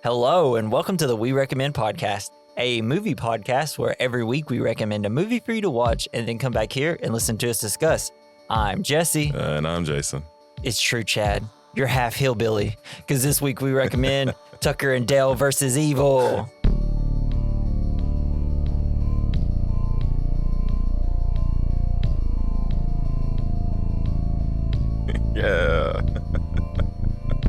Hello, and welcome to the We Recommend podcast, a movie podcast where every week we recommend a movie for you to watch and then come back here and listen to us discuss. I'm Jesse. And I'm Jason. It's true, Chad. You're half hillbilly, because this week we recommend Tucker and Dale versus Evil. Yeah.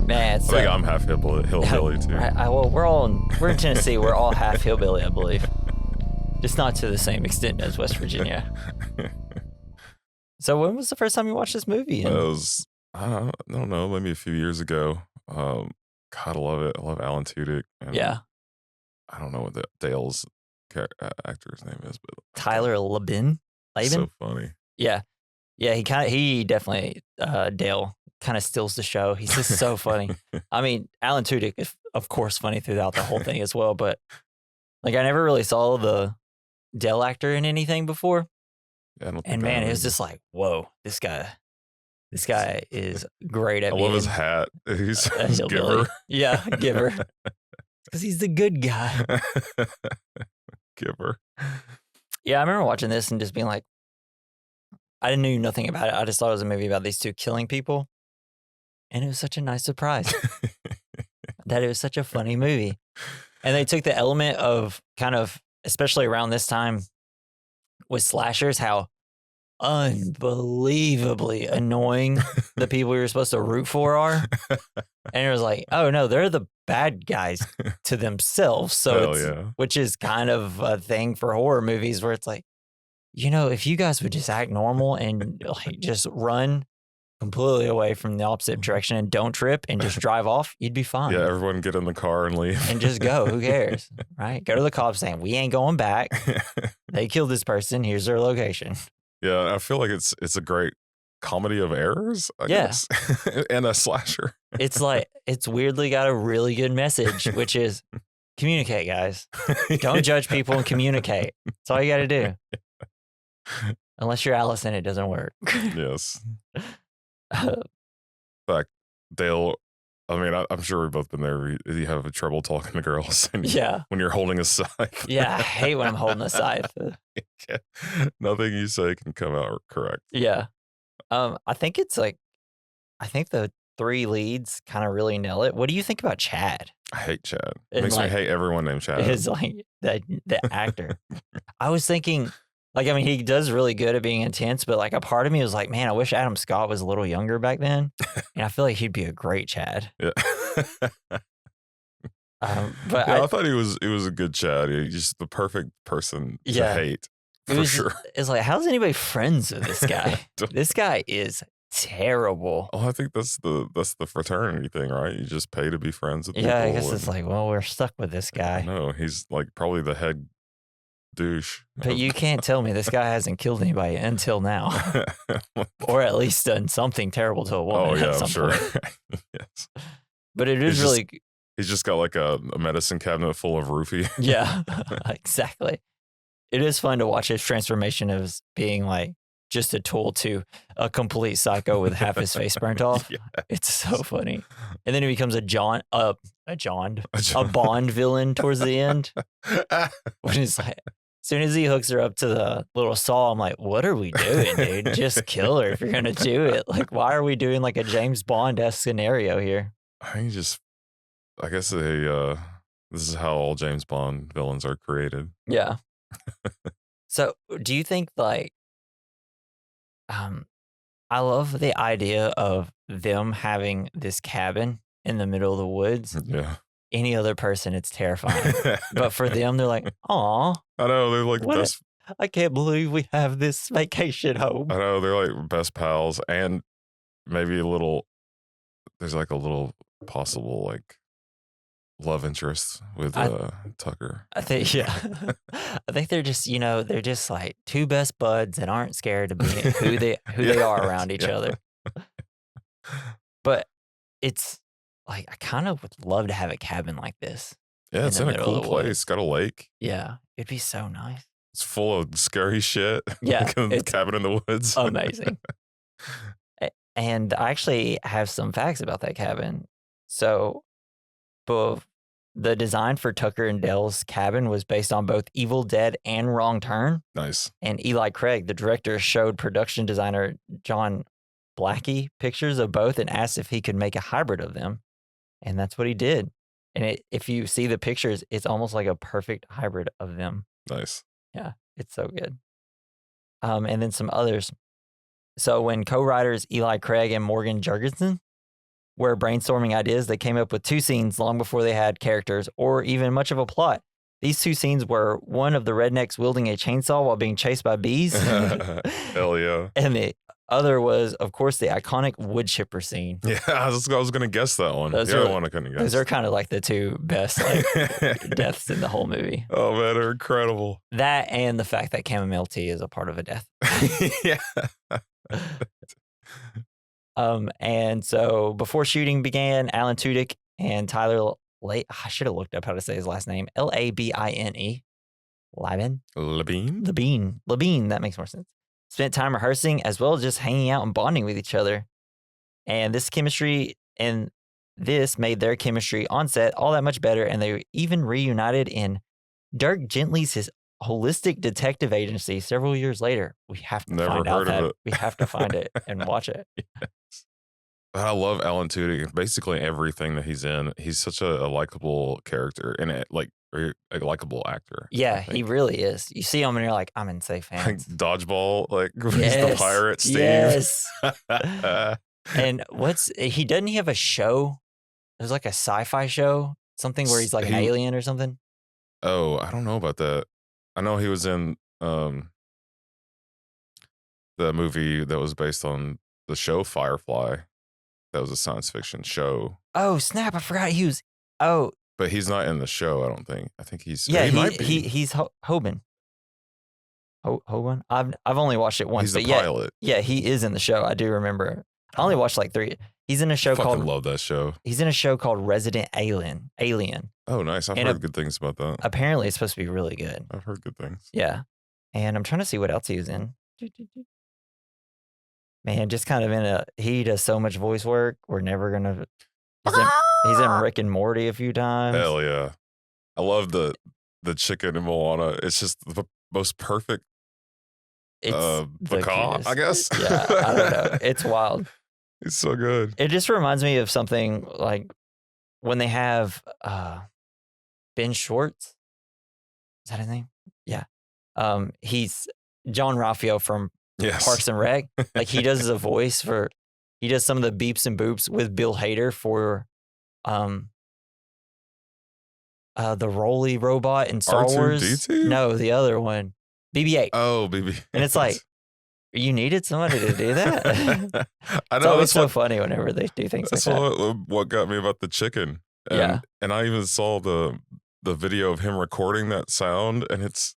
Man, I think I'm half hillbilly too. Well, we're in Tennessee. We're all half hillbilly, I believe. Just not to the same extent as West Virginia. So when was the first time you watched this movie? It was, I don't know, maybe a few years ago. God, I love it. I love Alan Tudyk. And Yeah. I don't know what Dale's actor's name is, but Tyler Labine? so funny. Yeah. Yeah, he definitely, Dale kind of steals the show. He's just so funny. I mean, Alan Tudyk is, of course, funny throughout the whole thing as well, but like I never really saw the Dale actor in anything before. Yeah, And man, it was just like, whoa, this guy is great at I being love his hat. He's a hillbilly. Giver. Yeah, Giver. Because he's the good guy. Giver. Yeah, I remember watching this and just being like, I knew nothing about it. I just thought it was a movie about these two killing people. And it was such a nice surprise that it was such a funny movie. And they took the element of kind of, especially around this time with slashers, how unbelievably annoying the people you're supposed to root for are. And it was like, oh no, they're the bad guys to themselves. So which is kind of a thing for horror movies where it's like, you know, if you guys would just act normal and like just run completely away from the opposite direction and don't trip and just drive off, you'd be fine. Yeah, everyone get in the car and leave. And just go. Who cares? Right? Go to the cops saying, we ain't going back. They killed this person. Here's their location. Yeah, I feel like it's a great comedy of errors, I guess. And a slasher. It's like, it's weirdly got a really good message, which is communicate, guys. Don't judge people and communicate. That's all you got to do. Unless you're Allison, it doesn't work. Yes. In fact, Dale, I mean, I'm sure we've both been there. You have trouble talking to girls. And when you're holding a scythe. Yeah, I hate when I'm holding a scythe. Nothing you say can come out correct. Yeah. I think the three leads kind of really nail it. What do you think about Chad? I hate Chad. It makes me hate everyone named Chad. It's like the actor. I was thinking, like, I mean, he does really good at being intense, but like a part of me was like, man, I wish Adam Scott was a little younger back then. And I feel like he'd be a great Chad. Yeah. But I thought he was a good Chad. He's just the perfect person to hate. For sure. It's like, how's anybody friends with this guy? This guy is terrible. Oh, I think that's the fraternity thing, right? You just pay to be friends with people. Yeah, I guess it's like, well, we're stuck with this guy. No, he's like probably the head douche. But you can't tell me this guy hasn't killed anybody until now. Or at least done something terrible to a woman. Oh, yeah, I'm sure. Yes. But it is really... He's just got like a medicine cabinet full of roofie. Yeah, exactly. It is fun to watch his transformation of being like just a tool to a complete psycho with half his face burnt off. Yes. It's so funny. And then he becomes a Bond villain towards the end. When he's like, as soon as he hooks her up to the little saw, I'm like, what are we doing, dude? Just kill her if you're going to do it. Like, why are we doing like a James Bond-esque scenario here? I guess this is how all James Bond villains are created. Yeah. So do you think like, I love the idea of them having this cabin in the middle of the woods. Yeah. Any other person, it's terrifying. But for them, they're like, aw. I know, they're like best. I can't believe we have this vacation home. I know, they're like best pals. And maybe there's like a little possible like love interest with Tucker. I think, I think they're just, they're just like two best buds that aren't scared to be who they are around each other. But it's like, I kind of would love to have a cabin like this. Yeah, it's in a cool place. It's got a lake. Yeah, it'd be so nice. It's full of scary shit. Yeah. It's cabin in the woods. Amazing. And I actually have some facts about that cabin. So, the design for Tucker and Dale's cabin was based on both Evil Dead and Wrong Turn. Nice. And Eli Craig, the director, showed production designer John Blackie pictures of both and asked if he could make a hybrid of them. And that's what he did. And if you see the pictures, it's almost like a perfect hybrid of them. Nice. Yeah, it's so good. And then some others. So when co-writers Eli Craig and Morgan Jurgensen were brainstorming ideas, they came up with 2 scenes long before they had characters or even much of a plot. These 2 scenes were one of the rednecks wielding a chainsaw while being chased by bees. Hell yeah. And the other was, of course, the iconic wood chipper scene. Yeah, I was going to guess that one. One I couldn't guess. Those are kind of like the 2 best deaths in the whole movie. Oh, man, they're incredible. That and the fact that chamomile tea is a part of a death. Yeah. And so before shooting began, Alan Tudyk and Tyler I should have looked up how to say his last name. Labine. Labine. That makes more sense. Spent time rehearsing as well as just hanging out and bonding with each other. And this made their chemistry on set all that much better. And they even reunited in Dirk Gently's his holistic detective agency several years later. We have to find out that. We have to find it and watch it. Yes. I love Alan Tudyk. Basically everything that he's in, he's such a likable character and a likable actor. Yeah, he really is. You see him and you're like, I'm in safe hands. Like Dodgeball, like he's the pirate Steve. Yes. And doesn't he have a show? There's like a sci-fi show, something where he's like an alien or something. Oh, I don't know about that. I know he was in the movie that was based on the show Firefly. That was a science fiction show. Oh, snap. I forgot he was. Oh. But he's not in the show, I don't think. I think he's. Yeah, he might be. He's Hoban. Hoban? I've only watched it once. He's the pilot. Yeah, he is in the show. I do remember. I only watched like 3. He's in a show called. I love that show. He's in a show called Resident Alien. Oh, nice. I've heard good things about that. Apparently, it's supposed to be really good. I've heard good things. Yeah. And I'm trying to see what else he was in. Man, just kind of he does so much voice work. We're never going to. He's in Rick and Morty a few times. Hell yeah. I love the chicken in Moana. It's just the most perfect macaw, I guess. Yeah, I don't know. It's wild. It's so good. It just reminds me of something like when they have Ben Schwartz. Is that his name? Yeah. He's John Ralphio from Parks and Rec. Like he does a voice he does some of the beeps and boops with Bill Hader for the Rolly robot in Star Wars. R2-D2? No, the other one. BB-8. Oh, BB-8. And it's like, you needed somebody to do that? I know. It's so funny whenever they do things like that. That's what got me about the chicken. And I even saw the video of him recording that sound, and it's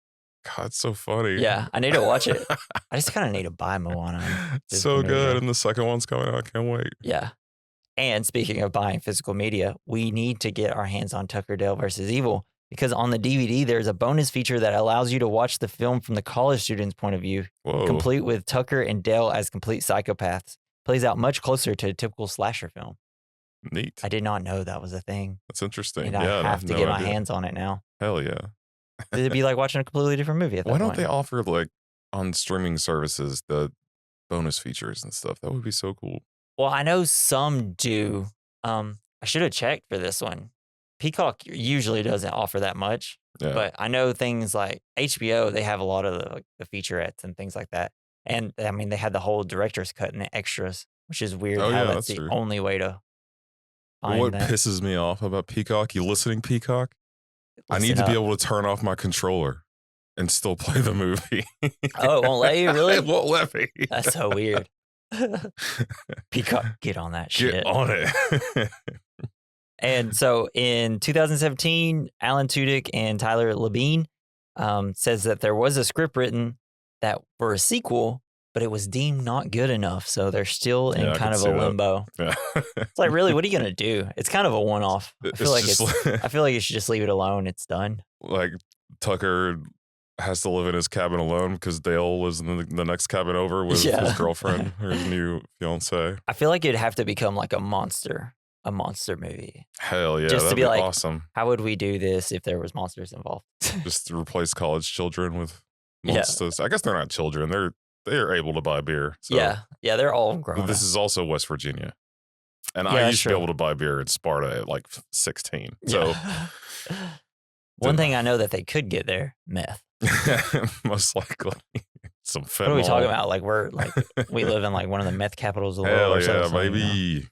so funny. Yeah, I need to watch it. I just kind of need to buy Moana. So good, and the second one's coming out. I can't wait. Yeah. And speaking of buying physical media, we need to get our hands on Tucker Dale versus Evil, because on the DVD, there's a bonus feature that allows you to watch the film from the college student's point of view, complete with Tucker and Dale as complete psychopaths. Plays out much closer to a typical slasher film. Neat. I did not know that was a thing. That's interesting. And I have to get my hands on it now. Hell yeah. It'd be like watching a completely different movie at that Why don't point. they offer, like, on streaming services, the bonus features and stuff? That would be so cool. Well, I know some do. I should have checked for this one. Peacock usually doesn't offer that much. Yeah. But I know things like HBO, they have a lot of the featurettes and things like that. And, I mean, they had the whole director's cut and the extras, which is weird how that's the only way to find what that. Pisses me off about Peacock, you listening, Peacock? I need to be able to turn off my controller and still play the movie. Oh, it won't let you? Really? It won't let me. That's so weird. Peacock, get on that shit. Get on it. And so in 2017, Alan Tudyk and Tyler Labine says that there was a script written that for a sequel, but it was deemed not good enough. So they're still in kind of a limbo. Yeah. It's like, really, what are you going to do? It's kind of a one-off. I feel like you should just leave it alone. It's done. Like Tucker has to live in his cabin alone because Dale was in the next cabin over with his girlfriend or his new fiance. I feel like it'd have to become like a monster. a monster movie. Hell yeah, just to be like, awesome. How would we do this if there was monsters involved? Just to replace college children with monsters. I guess they're not children. They're able to buy beer. So. Yeah, they're all grown. But this is also West Virginia, and I used to be able to buy beer in Sparta at like 16. So one thing I know that they could get there, meth. Most likely. Some fentanyl. What are we talking about? Like we live in like one of the meth capitals of the world. Hell yeah, maybe.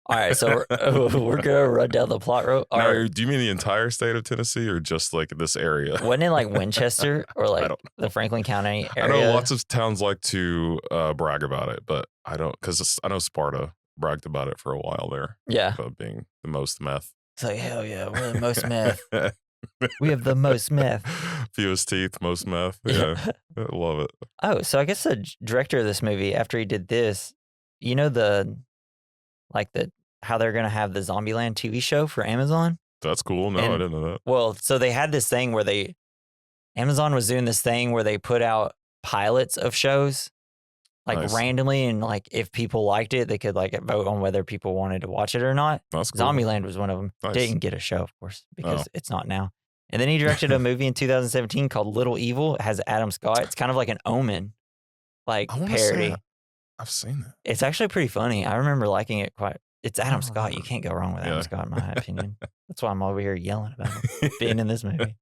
All right, so we're gonna run down the plot road. No, do you mean the entire state of Tennessee or just like this area? Wasn't it like Winchester or like the Franklin County area? I know lots of towns like to brag about it, but I don't, because I know Sparta bragged about it for a while there. Yeah, about being the most meth. It's like, hell yeah, we're the most meth. We have the most meth. Fewest teeth, most meth. Yeah, I love it. Oh, so I guess the director of this movie, after he did this, you know how they're going to have the Zombieland TV show for Amazon? That's cool. No, I didn't know that. Well, so they had this thing where Amazon was doing this thing where they put out pilots of shows like randomly, and like if people liked it, they could like vote on whether people wanted to watch it or not. That's cool. Zombieland was one of them. Nice. Didn't get a show, of course, because it's not now. And then he directed a movie in 2017 called Little Evil. It has Adam Scott. It's kind of like an Omen parody. I've seen that. It's actually pretty funny. I remember liking it quite. It's Adam Scott. You can't go wrong with Adam Scott, in my opinion. That's why I'm over here yelling about him being in this movie.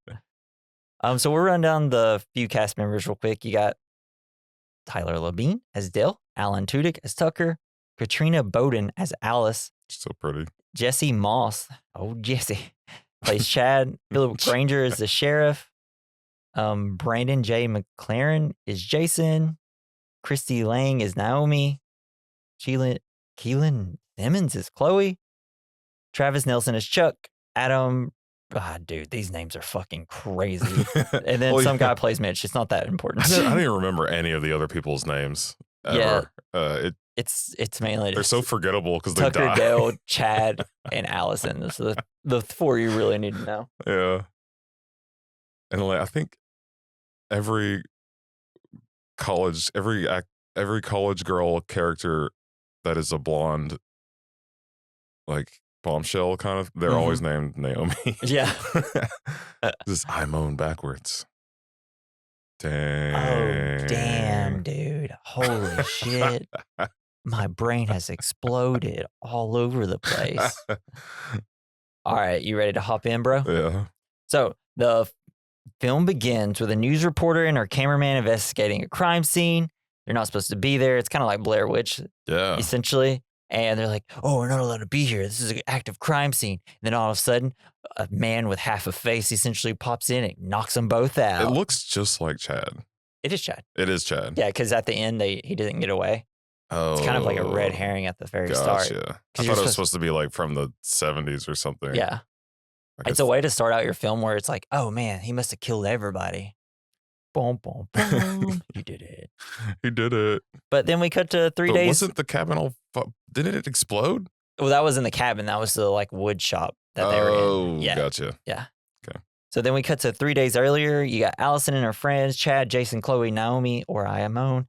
So we'll run down the few cast members real quick. You got Tyler Labine as Dale, Alan Tudyk as Tucker, Katrina Bowden as Alice. So pretty. Jesse Moss, Jesse, plays Chad. Philip Granger is the sheriff. Brandon J. McLaren is Jason. Christy Lang is Naomi. Keelan Simmons is Chloe. Travis Nelson is Chuck. Adam, dude, these names are fucking crazy. And then some guy plays Mitch. It's not that important. I don't even remember any of the other people's names ever. Yeah, it's mainly they're so forgettable because they Tucker, die. Dale, Chad, and Allison. Those are the four you really need to know. Yeah, and like I think every college girl character that is a blonde, like bombshell kind of, they're always named Naomi. Yeah. This I moan backwards. Dang. Oh, damn, dude. Holy shit. My brain has exploded all over the place. All right, you ready to hop in, bro? Yeah. So the film begins with a news reporter and her cameraman investigating a crime scene. They're not supposed to be there. It's kind of like Blair Witch, essentially. And they're like, oh, we're not allowed to be here. This is an active crime scene. And then all of a sudden, a man with half a face essentially pops in and knocks them both out. It looks just like Chad. It is Chad. It is Chad. Yeah, because at the end, he didn't get away. Oh. It's kind of like a red herring at the very start. I thought it was supposed to be like from the 70s or something. Yeah. It's a way to start out your film where it's like, oh, man, he must have killed everybody. Boom, boom, boom. He did it. He did it. But then we cut to 3 days. Wasn't the cabin all... Didn't it explode? Well, that was in the cabin. That was the like wood shop that they were in. Oh, yeah. Gotcha. Yeah. Okay. So then we cut to 3 days earlier. You got Allison and her friends, Chad, Jason, Chloe, Naomi, or I am own.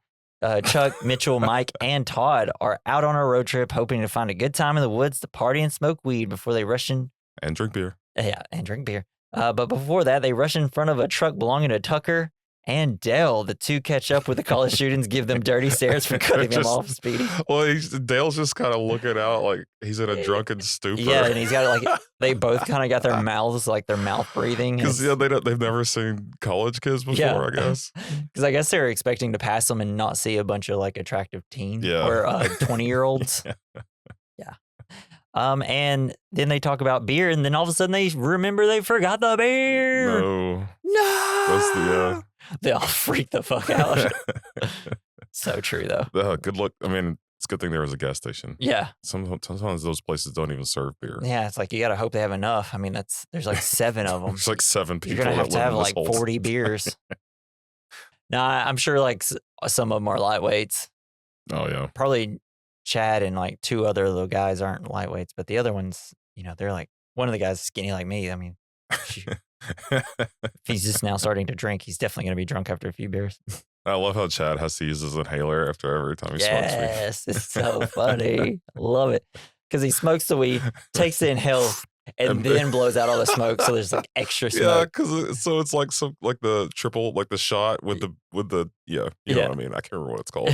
Chuck, Mitchell, Mike, and Todd are out on a road trip hoping to find a good time in the woods to party and smoke weed before they rush in. And drink beer. Yeah, and drink beer. But before that, they rush in front of a truck belonging to Tucker and Dale. The two catch up with the college students, give them dirty stares for cutting them off speeding. Well, Dale's just kind of looking out like he's in a drunken stupor. Yeah, and he's got like, they both kind of got their mouths, like their mouth breathing. Because they've never seen college kids before, I guess. Because I guess they were expecting to pass them and not see a bunch of like attractive teens or 20-year-olds. Yeah. And then they talk about beer, and then all of a sudden they remember they forgot the beer. No. That's they all freak the fuck out. So true, though. Good luck. I mean, it's a good thing there was a gas station. Yeah. Sometimes those places don't even serve beer. Yeah, it's like you got to hope they have enough. I mean, there's like 7 of them. There's like 7 people. You're going to have like 40 beers. Now, I'm sure like some of them are lightweights. Oh, yeah. Probably Chad and like 2 other little guys aren't lightweights, but the other ones, they're like, one of the guys is skinny like me. I mean, if he's just now starting to drink, he's definitely going to be drunk after a few beers. I love how Chad has to use his inhaler after every time he smokes weed. Yes, it's so funny. I love it. because he smokes the weed, takes the inhale, and then blows out all the smoke. So there's like extra smoke. Yeah, because so it's like the triple, like the shot with the you know what I mean. I can't remember what it's called.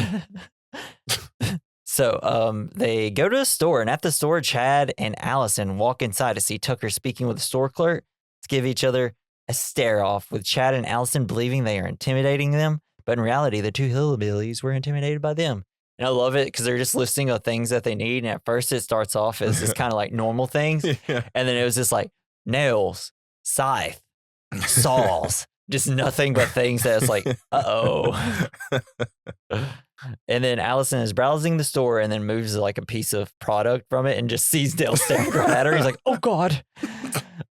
So they go to a store, and at the store, Chad and Allison walk inside to see Tucker speaking with the store clerk to give each other a stare off, with Chad and Allison believing they are intimidating them, but in reality, the two hillbillies were intimidated by them. And I love it because they're just listing the things that they need. And at first, it starts off as just kind of like normal things, and then it was just like nails, scythe, saws, just nothing but things that's like, uh-oh. And then Allison is browsing the store and then moves like a piece of product from it and just sees Dale staring right at her. He's like, oh, God,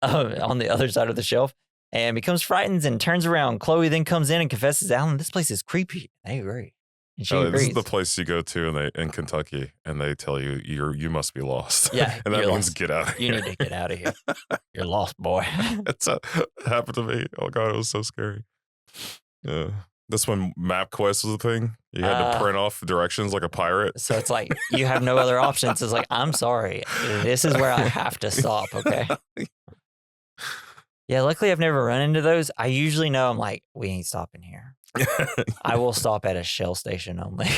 on the other side of the shelf, and becomes frightened and turns around. Chloe then comes in and confesses, Alan, this place is creepy. They agree. And she agrees. This is the place you go to in Kentucky, and they tell you you must be lost. Yeah. And that means lost. Get out of here. You need to get out of here. You're lost, boy. It happened to me. Oh, God, it was so scary. Yeah. This when MapQuest was a thing. You had to print off directions like a pirate. So it's like, you have no other options. It's like, I'm sorry. This is where I have to stop, okay? Yeah, luckily I've never run into those. I usually know I'm like, we ain't stopping here. I will stop at a Shell station only.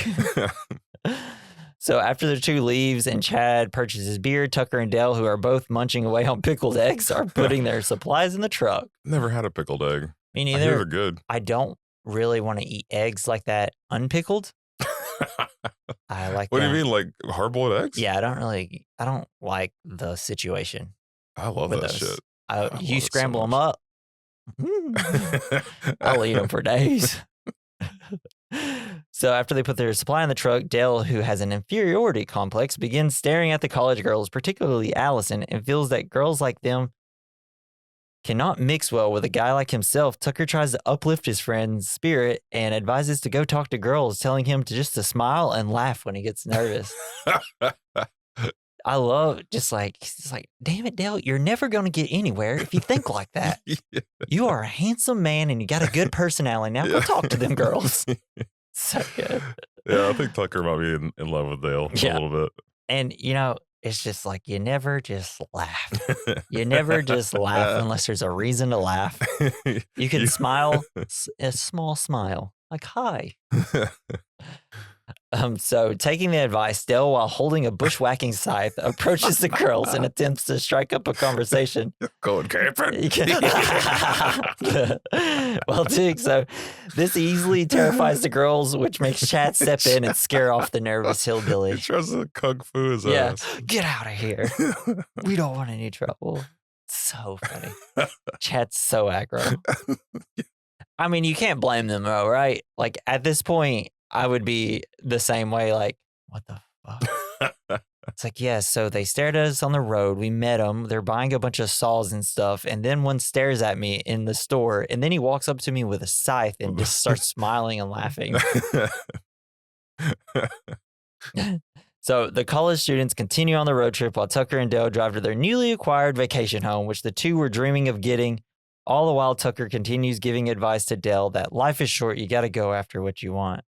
So after the two leaves and Chad purchases beer, Tucker and Dale, who are both munching away on pickled eggs, are putting their supplies in the truck. Never had a pickled egg. Me neither. I hear they're good. I don't really want to eat eggs like that unpickled. I like What do you mean, like hard-boiled eggs? Yeah, I don't like the situation. I love that shit. You scramble them up. I'll eat them for days. So after they put their supply in the truck, Dale, who has an inferiority complex, begins staring at the college girls, particularly Allison, and feels that girls like them cannot mix well with a guy like himself. Tucker tries to uplift his friend's spirit and advises to go talk to girls, telling him to smile and laugh when he gets nervous. I love just like, damn it, Dale, you're never going to get anywhere if you think like that. Yeah. You are a handsome man and you got a good personality. Now go talk to them girls. So good. Yeah, I think Tucker might be in love with Dale a little bit. And, it's just like, you never just laugh. You never just laugh unless there's a reason to laugh. You can smile, a small smile, like, hi. So taking the advice, Dale, while holding a bushwhacking scythe, approaches the girls and attempts to strike up a conversation. Going camping. Well, Tudyk, so this easily terrifies the girls, which makes Chad step in and scare off the nervous hillbilly. He tries to kung fu his ass. Get out of here. We don't want any trouble. So funny. Chad's so aggro. I mean, you can't blame them though, right? Like at this point, I would be the same way, like, what the fuck? It's like, yeah, so they stared at us on the road. We met them. They're buying a bunch of saws and stuff. And then one stares at me in the store. And then he walks up to me with a scythe and just starts smiling and laughing. So the college students continue on the road trip while Tucker and Dale drive to their newly acquired vacation home, which the two were dreaming of getting. All the while, Tucker continues giving advice to Dale that life is short. You got to go after what you want.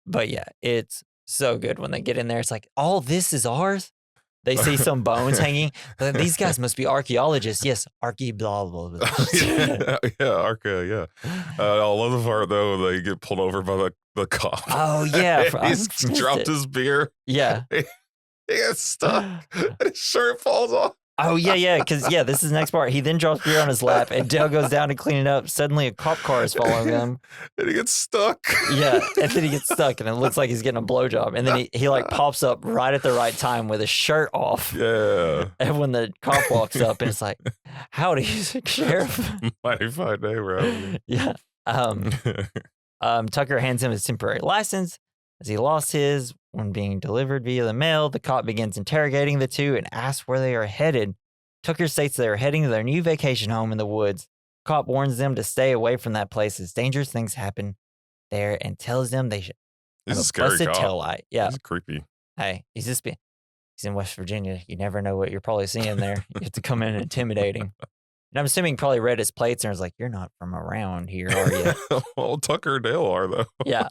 But yeah, it's so good when they get in there. It's like, all this is ours. They see some bones hanging. These guys must be archaeologists. Yes, blah, blah, blah. Yeah. I love the part, though, they get pulled over by the cop. Oh, yeah. He's dropped his beer. Yeah. He gets stuck. And his shirt falls off. Oh, yeah. Because, this is the next part. He then drops beer on his lap, and Dale goes down to clean it up. Suddenly, a cop car is following him. And he gets stuck. Yeah, and then he gets stuck, and it looks like he's getting a blowjob. And then he like pops up right at the right time with his shirt off. Yeah. And when the cop walks up, and it's like, howdy, Sheriff. Mighty fine day, bro. Yeah. Tucker hands him his temporary license. As he lost his when being delivered via the mail, the cop begins interrogating the two and asks where they are headed. Tucker states they are heading to their new vacation home in the woods. The cop warns them to stay away from that place as dangerous things happen there and tells them they should He's a scary cop. Taillight. Yeah. He's creepy. Hey, he's in West Virginia. You never know what you're probably seeing there. You have to come in and intimidate him. And I'm assuming probably read his plates and was like, "You're not from around here, are you?" Well, Tucker and Dale are, though. Yeah.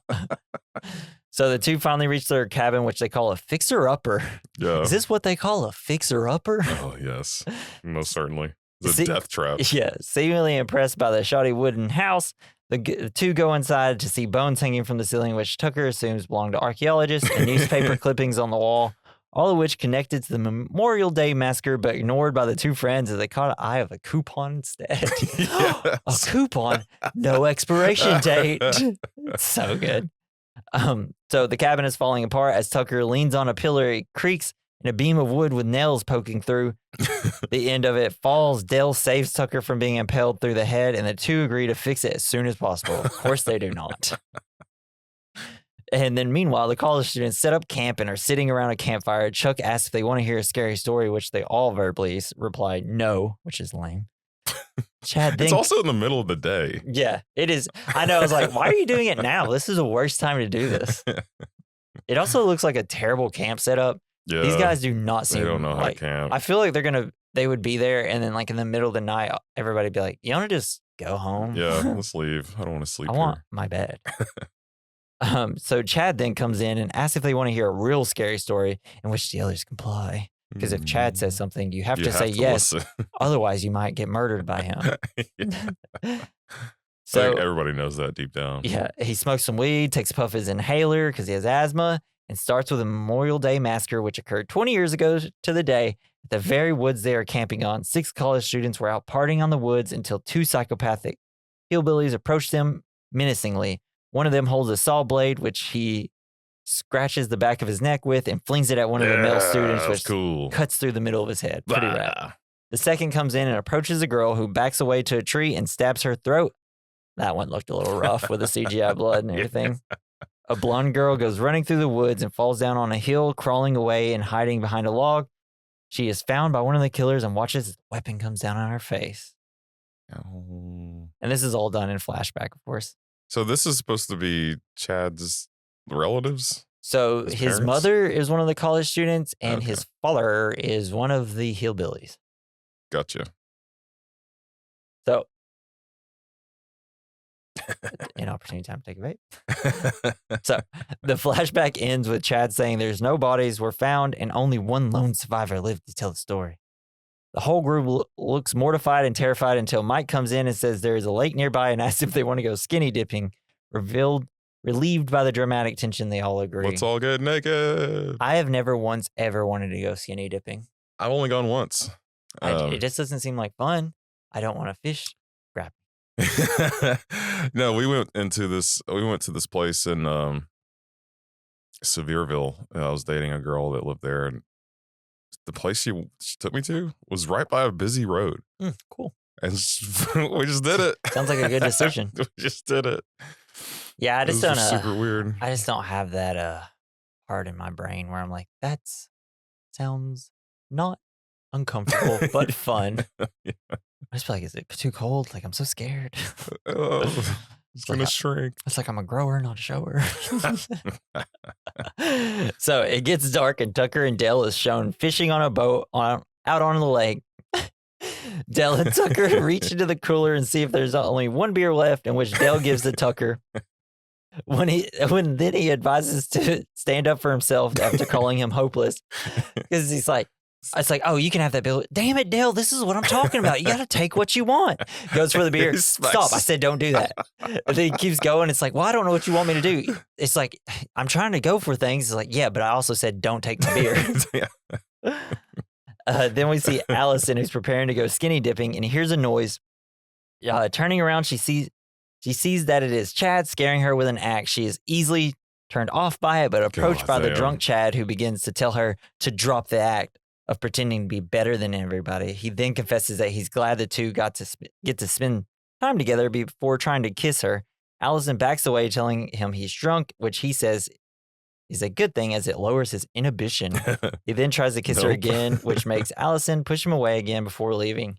So the two finally reach their cabin, which they call a fixer-upper. Yeah. Is this what they call a fixer-upper? Oh, yes. Most certainly. It's a death trap. Yeah. Seemingly impressed by the shoddy wooden house, the two go inside to see bones hanging from the ceiling, which Tucker assumes belong to archaeologists, and newspaper clippings on the wall, all of which connected to the Memorial Day massacre, but ignored by the two friends as they caught an eye of a coupon instead. Yes. A coupon, no expiration date. It's so good. So the cabin is falling apart as Tucker leans on a pillar. It creaks, and a beam of wood with nails poking through. The end of it falls. Dale saves Tucker from being impaled through the head, and the two agree to fix it as soon as possible. Of course they do not. And then meanwhile, the college students set up camp and are sitting around a campfire. Chuck asks if they want to hear a scary story, which they all verbally reply no, which is lame. Chad, it's also in the middle of the day. Yeah, it is. I know. I was like, why are you doing it now? This is the worst time to do this. It also looks like a terrible camp setup. Yeah, these guys do not seem. They don't know how to camp. I feel like they would be there, and then like in the middle of the night, everybody'd be like, "You want to just go home?" Yeah, let's leave. I don't want to sleep. I want my bed. So Chad then comes in and asks if they want to hear a real scary story, in which the others comply. Because if Chad says something, you have to say yes. Otherwise, you might get murdered by him. So everybody knows that deep down. Yeah, he smokes some weed, takes a puff of his inhaler because he has asthma, and starts with a Memorial Day massacre, which occurred 20 years ago to the day at the very woods they are camping on. 6 college students were out partying on the woods until 2 psychopathic hillbillies approached them menacingly. One of them holds a saw blade, which he scratches the back of his neck with and flings it at one of the male students, which cuts through the middle of his head. Pretty rad. The second comes in and approaches a girl who backs away to a tree and stabs her throat. That one looked a little rough with the CGI blood and everything. A blonde girl goes running through the woods and falls down on a hill, crawling away and hiding behind a log. She is found by one of the killers and watches as the weapon comes down on her face. Oh. And this is all done in flashback, of course. So this is supposed to be Chad's relatives? So his mother is one of the college students, and his father is one of the hillbillies. Gotcha. So, inopportune time to take a vape. So the flashback ends with Chad saying there's no bodies were found and only one lone survivor lived to tell the story. The whole group looks mortified and terrified until Mike comes in and says there is a lake nearby and asks if they want to go skinny dipping. Relieved by the dramatic tension, they all agree. Let's all get naked. I have never once ever wanted to go skinny dipping. I've only gone once. It just doesn't seem like fun. I don't want to fish. Grab me. No, we went to this place in Sevierville. I was dating a girl that lived there, and the place she took me to was right by a busy road. Cool. And we just did it. Sounds like a good decision. We just did it. Yeah, I just don't. Super weird. I just don't have that part in my brain where I'm like, that sounds not uncomfortable but fun. Yeah. I just feel like, is it too cold? Like I'm so scared. It's gonna shrink. It's like I'm a grower, not a shower. So it gets dark, and Tucker and Dale is shown fishing on a boat out on the lake. Dale and Tucker reach into the cooler and see if there's only one beer left, in which Dale gives to Tucker. When then he advises to stand up for himself after calling him hopeless, because he's like, it's like, oh, you can have that bill. Damn it, Dale, this is what I'm talking about. You got to take what you want. Goes for the beer. Stop. I said, don't do that. And then he keeps going. It's like, well, I don't know what you want me to do. It's like, I'm trying to go for things. It's like, yeah, but I also said, don't take my beer. Then we see Allison, who's preparing to go skinny dipping, and he hears a noise. Turning around, she sees that it is Chad scaring her with an axe. She is easily turned off by it, but approached by the drunk Chad, who begins to tell her to drop the act of pretending to be better than everybody. He then confesses that he's glad the two get to spend time together before trying to kiss her. Allison backs away, telling him he's drunk, which he says is a good thing as it lowers his inhibition. He then tries to kiss her again, which makes Allison push him away again before leaving.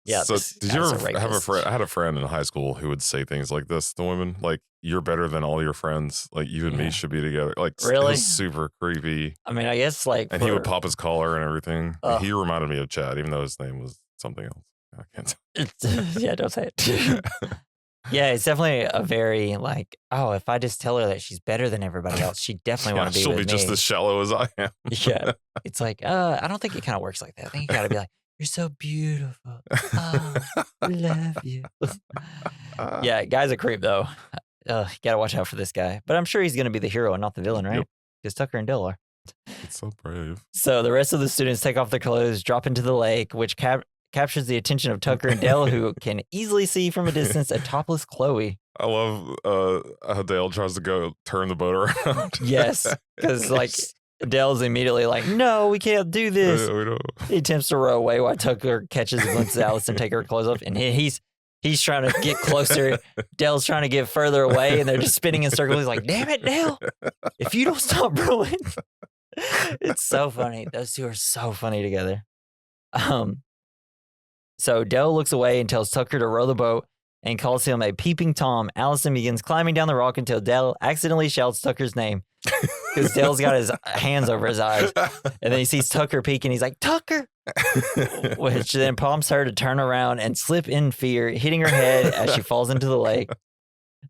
Yeah. So did you ever have a friend? I had a friend in high school who would say things like this to women, like, "You're better than all your friends. Like, you and me should be together." Like, really? It was super creepy. I mean, I guess like, and he would pop his collar and everything. He reminded me of Chad, even though his name was something else. I can't. Yeah, don't say it. Yeah, it's definitely a very like, oh, if I just tell her that she's better than everybody else, she definitely want to be with me. She'll be just as shallow as I am. Yeah. It's like, I don't think it kind of works like that. I think you got to be like, you're so beautiful. Oh, I love you. Yeah, guy's a creep though. You got to watch out for this guy. But I'm sure he's going to be the hero and not the villain, right? Because Tucker and Dale are. It's so brave. So the rest of the students take off their clothes, drop into the lake, which captures the attention of Tucker and Dale, who can easily see from a distance a topless Chloe. I love how Dale tries to go turn the boat around. Yes, because like Dale's immediately like, no, we can't do this. He attempts to row away while Tucker catches a glimpse of Allison take her clothes off, and he's trying to get closer. Dale's trying to get further away, and they're just spinning in circles. He's like, damn it, Dale, if you don't stop rowing. It's so funny. Those two are so funny together. So Dale looks away and tells Tucker to row the boat and calls him a peeping Tom. Allison begins climbing down the rock until Dale accidentally shouts Tucker's name because Dale's got his hands over his eyes. And then he sees Tucker peeking. He's like, Tucker! Which then prompts her to turn around and slip in fear, hitting her head as she falls into the lake.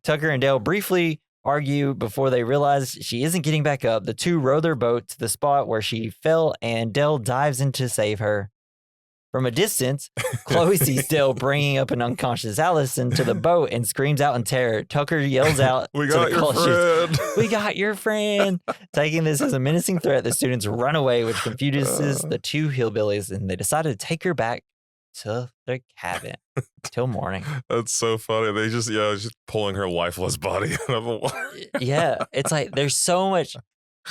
Tucker and Dale briefly argue before they realize she isn't getting back up. The two row their boat to the spot where she fell, and Dale dives in to save her. From a distance, Chloe sees Dale bringing up an unconscious Allison to the boat and screams out in terror. Tucker yells out, "We got your friend! We got your friend!" Taking this as a menacing threat, the students run away, which confuses the two hillbillies, and they decide to take her back to the cabin till morning. That's so funny. They just pulling her lifeless body out of the water. Yeah, it's like there's so much.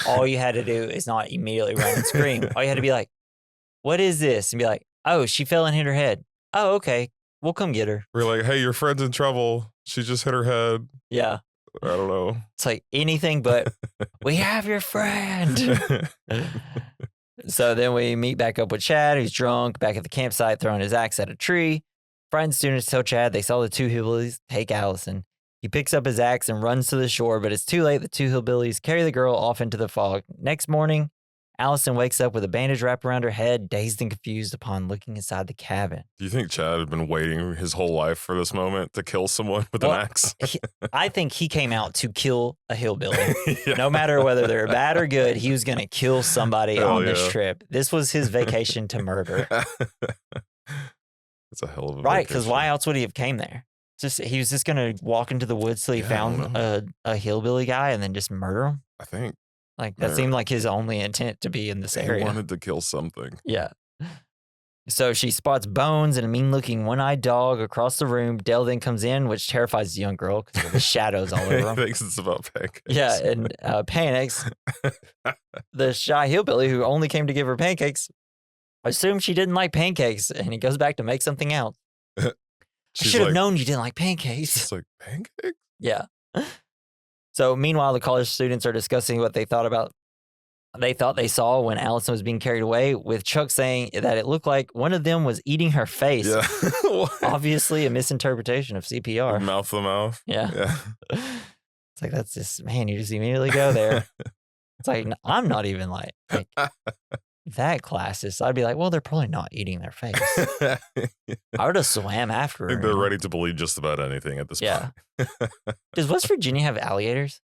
All you had to do is not immediately run and scream. All you had to be like, "What is this?" And be like, "Oh, she fell and hit her head. Oh, okay. We'll come get her." We're like, "Hey, your friend's in trouble. She just hit her head." Yeah. I don't know. It's like anything but, "We have your friend." So then we meet back up with Chad, who's drunk, back at the campsite, throwing his axe at a tree. Frightened students tell Chad they saw the two hillbillies take Allison. He picks up his axe and runs to the shore, but it's too late. The two hillbillies carry the girl off into the fog. Next morning, Allison wakes up with a bandage wrapped around her head, dazed and confused upon looking inside the cabin. Do you think Chad had been waiting his whole life for this moment to kill someone with an axe? I think he came out to kill a hillbilly. Yeah. No matter whether they're bad or good, he was going to kill somebody on this trip. This was his vacation to murder. That's a hell of a right, because why else would he have came there? He was just going to walk into the woods till he found a hillbilly guy and then just murder him? I think. Like, that seemed like his only intent to be in this area. He wanted to kill something. Yeah. So she spots Bones and a mean-looking one-eyed dog across the room. Dale then comes in, which terrifies the young girl because of the shadows all over him. He thinks it's about pancakes. Yeah, and panics. The shy hillbilly who only came to give her pancakes assumes she didn't like pancakes, and he goes back to make something else. I should have known you didn't like pancakes. It's like, pancakes? Yeah. So meanwhile, the college students are discussing what they thought they saw when Allison was being carried away, with Chuck saying that it looked like one of them was eating her face. Yeah. Obviously a misinterpretation of CPR. Mouth to mouth. Yeah. It's like, that's just, man, you just immediately go there. It's like, I'm not even like that classist. I'd be like, well, they're probably not eating their face. I would have swam after her. I think they're ready to believe just about anything at this point. Does West Virginia have alligators?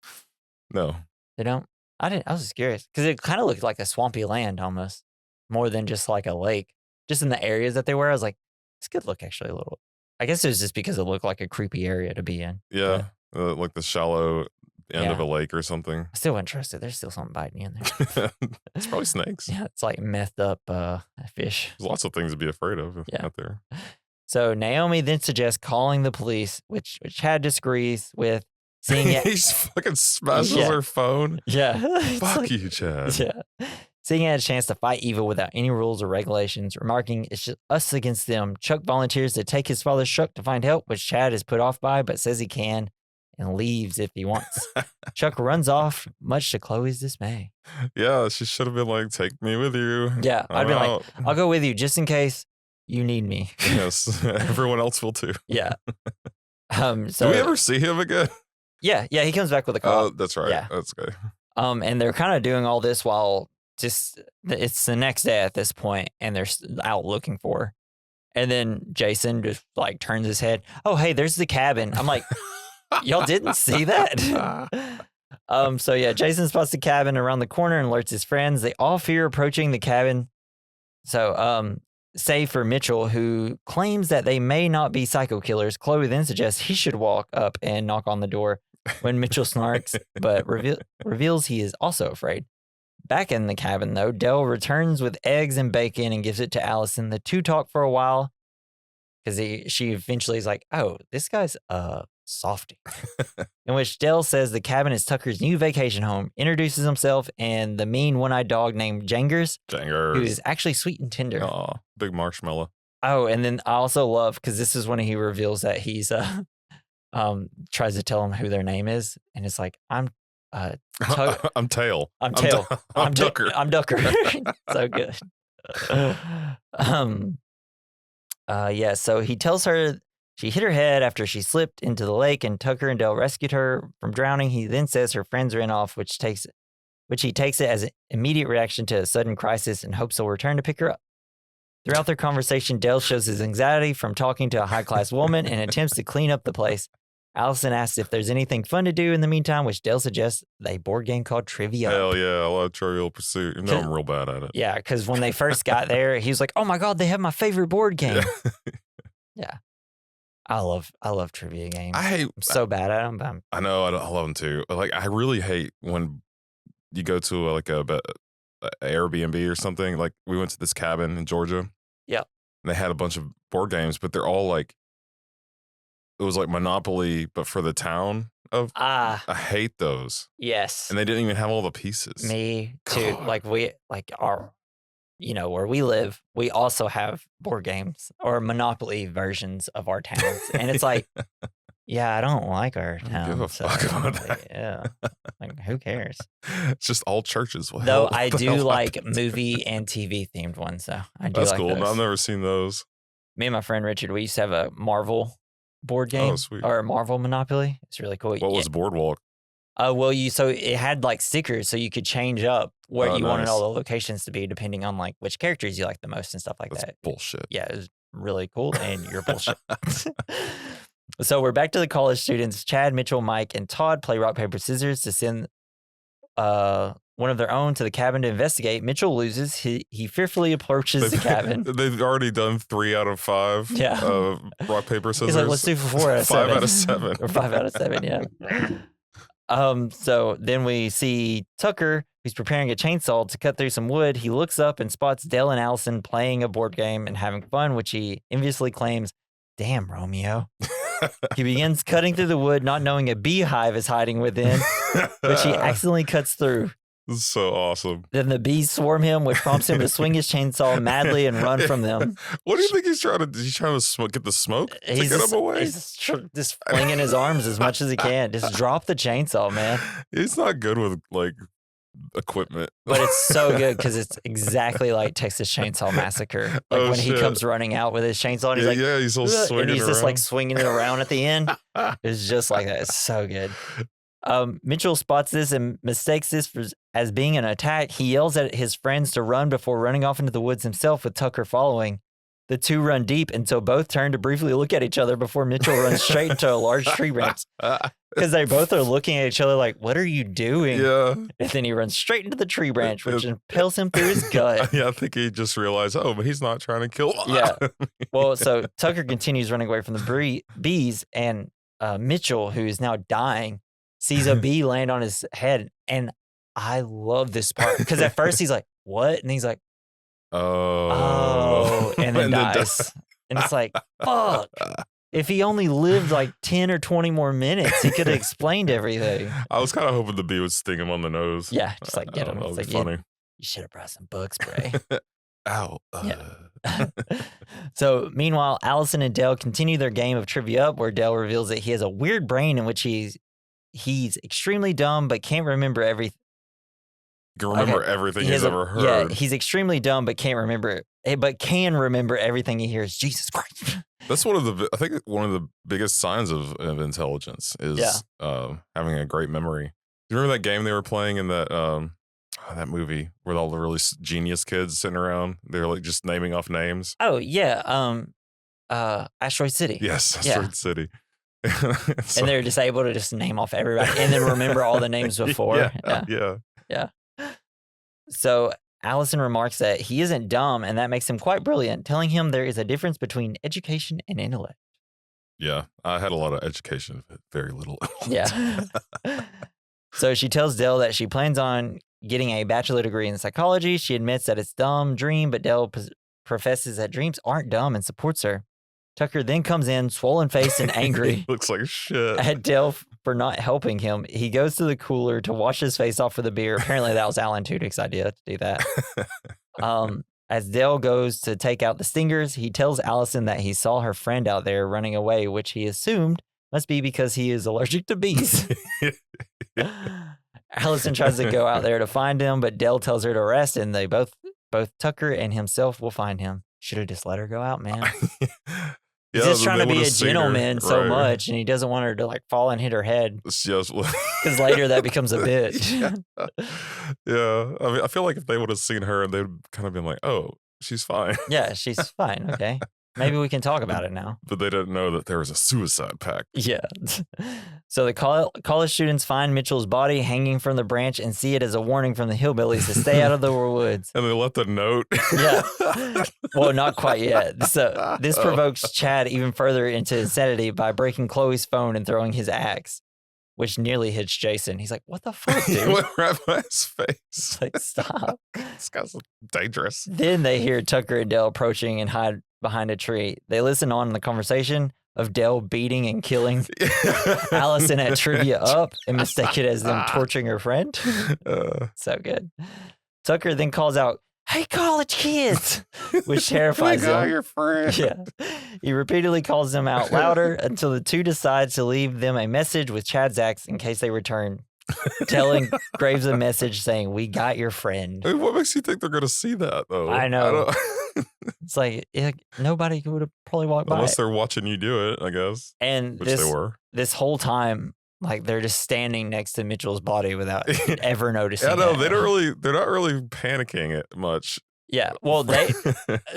No. They don't? I was just curious because it kind of looked like a swampy land almost, more than just like a lake. Just in the areas that they were, I was like, this could look actually a little. I guess it was just because it looked like a creepy area to be in. Yeah. Like the shallow end of a lake or something. I still wouldn't trust it. There's still something biting you in there. It's probably snakes. Yeah, it's like methed up fish. There's lots of things to be afraid of out there. So Naomi then suggests calling the police, which Chad disagrees with. Seeing it, he fucking smashes her phone. Yeah. Fuck you, Chad. Yeah. Seeing it had a chance to fight evil without any rules or regulations, remarking, "It's just us against them." Chuck volunteers to take his father's truck to find help, which Chad is put off by, but says he can and leaves if he wants. Chuck runs off, much to Chloe's dismay. Yeah, she should have been like, "Take me with you." Yeah, I'd be like, "I'll go with you just in case you need me." Yes, everyone else will too. Yeah. So do we ever see him again? Yeah, he comes back with a call. Oh, that's right. Yeah. That's good. And they're kind of doing all this while it's the next day at this point, and they're out looking for her. And then Jason just like turns his head. Oh, hey, there's the cabin. I'm like, y'all didn't see that? So yeah, Jason spots the cabin around the corner and alerts his friends. They all fear approaching the cabin. So, save for Mitchell, who claims that they may not be psycho killers. Chloe then suggests he should walk up and knock on the door when Mitchell snarks, but reveals he is also afraid. Back in the cabin, though, Dell returns with eggs and bacon and gives it to Allison. The two talk for a while because she eventually is like, oh, this guy's a softie. In which Dell says the cabin is Tucker's new vacation home, introduces himself and the mean one-eyed dog named Jangers, who is actually sweet and tender. Aw, big marshmallow. Oh, and then I also love, because this is when he reveals that he's tries to tell him who their name is, and it's like, I'm Tail. I'm Tail. I'm Ducker. I'm Ducker. So good. Yeah, so he tells her she hit her head after she slipped into the lake, and Tucker and Dell rescued her from drowning. He then says her friends ran off, which he takes it as an immediate reaction to a sudden crisis and hopes they'll return to pick her up. Throughout their conversation, Dell shows his anxiety from talking to a high-class woman and attempts to clean up the place. Allison asks if there's anything fun to do in the meantime, which Dell suggests a board game called Trivia. Hell yeah, I love Trivial Pursuit. No, I'm real bad at it. Yeah, because when they first got there, he was like, oh my God, they have my favorite board game. Yeah. I love trivia games. I'm so bad at them. But I know, I love them too. Like, I really hate when you go to a Airbnb or something. Like, we went to this cabin in Georgia. Yeah. And they had a bunch of board games, but they're all like, it was like Monopoly, but for the town of. I hate those. Yes. And they didn't even have all the pieces. Me too. God. Where we live, we also have board games or Monopoly versions of our towns. And it's like, yeah, I don't like our town. Give a fuck about that. Yeah. Like, who cares? It's just all churches. Though I do like movie and TV themed ones, though. That's like cool. Those. I've never seen those. Me and my friend Richard, we used to have a Marvel board game. Oh, sweet. Or a Marvel Monopoly. It's really cool. What was Boardwalk? So it had like stickers, so you could change up where you wanted all the locations to be depending on like which characters you like the most and stuff like that. Bullshit. Yeah, it was really cool, and you're bullshit. So we're back to the college students. Chad, Mitchell, Mike, and Todd play rock, paper, scissors to send one of their own to the cabin to investigate. Mitchell loses. He fearfully approaches the cabin. They've already done 3 out of 5. Yeah. Rock, paper, scissors. He's like, let's do 4 out of 7. 5 out of 7. Or 5 out of 7, yeah. So then we see Tucker, who's preparing a chainsaw to cut through some wood. He looks up and spots Dell and Allison playing a board game and having fun, which he enviously claims, damn, Romeo. He begins cutting through the wood, not knowing a beehive is hiding within, which he accidentally cuts through. This is so awesome. Then the bees swarm him, which prompts him to swing his chainsaw madly and run from them. What do you think he's trying to do? He's trying to get the smoke to get him away? He's just flinging his arms as much as he can. Just drop the chainsaw, man. He's not good with, like, equipment. But it's so good because it's exactly like Texas Chainsaw Massacre. Like when he comes running out with his chainsaw and he's like, yeah, he's all swinging and he's around. Just like swinging it around at the end. It's just like that. It's so good. Mitchell spots this and mistakes this as being an attack. He yells at his friends to run before running off into the woods himself, with Tucker following. The two run deep until both turn to briefly look at each other before Mitchell runs straight into a large tree branch. Because they both are looking at each other like, what are you doing? Yeah. And then he runs straight into the tree branch, which impels him through his gut. Yeah, I think he just realized, but he's not trying to kill him. Yeah. Well, so Tucker continues running away from the bees, and Mitchell, who is now dying, sees a bee land on his head. And I love this part because at first he's like, what? And he's like, oh, and then dies. And it's like, fuck. If he only lived like 10 or 20 more minutes, he could have explained everything. I was kind of hoping the bee would sting him on the nose. Yeah, just like get him. That would like, be funny. You should have brought some bug spray. Ow. Yeah. So meanwhile, Allison and Dell continue their game of trivia up, where Dell reveals that he has a weird brain in which he's extremely dumb but can't remember everything. Can remember everything he's ever heard. Yeah, he's extremely dumb but can't remember it, but can remember everything he hears. Jesus Christ. That's one of the biggest signs of intelligence is having a great memory. Do you remember that game they were playing in that movie where all the really genius kids sitting around? They're like just naming off names. Oh yeah. Asteroid City. Yes, Asteroid City. So, and they're just able to just name off everybody and then remember all the names before. Yeah. So Allison remarks that he isn't dumb, and that makes him quite brilliant, telling him there is a difference between education and intellect. Yeah, I had a lot of education, but very little. Yeah. So she tells Dell that she plans on getting a bachelor degree in psychology. She admits that it's a dumb dream, but Dell professes that dreams aren't dumb and supports her. Tucker then comes in, swollen faced and angry. He looks like shit. At Dell for not helping him. He goes to the cooler to wash his face off with a beer. Apparently that was Alan Tudyk's idea to do that. As Dell goes to take out the stingers, he tells Allison that he saw her friend out there running away, which he assumed must be because he is allergic to bees. Allison tries to go out there to find him, but Dell tells her to rest, and they both Tucker and himself will find him. Should have just let her go out, man. He's just trying to be a gentleman so much, and he doesn't want her to like fall and hit her head. Because later that becomes a bitch. Yeah. I mean, I feel like if they would have seen her, they'd kind of been like, "Oh, she's fine." Yeah, she's fine. Okay, maybe we can talk about it now. But they didn't know that there was a suicide pact. Yeah. So the college students find Mitchell's body hanging from the branch and see it as a warning from the hillbillies to stay out of the woods. And they left a note. Yeah. Well, not quite yet. So this provokes Chad even further into insanity by breaking Chloe's phone and throwing his axe, which nearly hits Jason. He's like, "What the fuck, dude?" He went right by his face. It's like, stop. This guy's dangerous. Then they hear Tucker and Dell approaching and hide behind a tree. They listen on the conversation of Dell beating and killing Allison at trivia up and mistake it as them torturing her friend. So good. Tucker then calls out, "Hey, college kids," which terrifies them. Your friend. Yeah. He repeatedly calls them out louder until the two decide to leave them a message with Chad's axe in case they return, telling Graves a message saying, "We got your friend." I mean, what makes you think they're going to see that, though? I know. It's like nobody would have probably walked by. Unless they're watching you do it, I guess. And which they were. This whole time, like they're just standing next to Mitchell's body without ever noticing. Yeah, no, they're not really panicking it much. Yeah, well,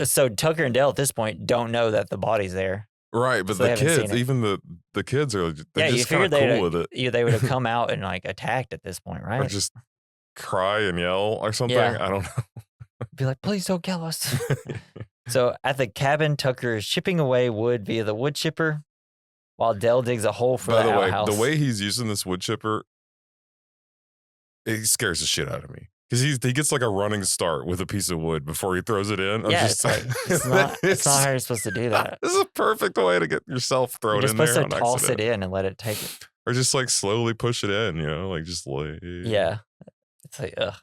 so Tucker and Dell at this point don't know that the body's there. Right, but so the kids, even the kids are just kind of cool with it. Yeah, they would have come out and like attacked at this point, right? Or just cry and yell or something. Yeah. I don't know. Be like, "Please don't kill us." So at the cabin, Tucker is chipping away wood via the wood chipper while Dell digs a hole for the outhouse. The way he's using this wood chipper, it scares the shit out of me. Because he gets like a running start with a piece of wood before he throws it in. It's not how you're supposed to do that. This is a perfect way to get yourself thrown in there. You're supposed to toss it in and let it take it. Or just like slowly push it in, like just like. Yeah. It's like, ugh.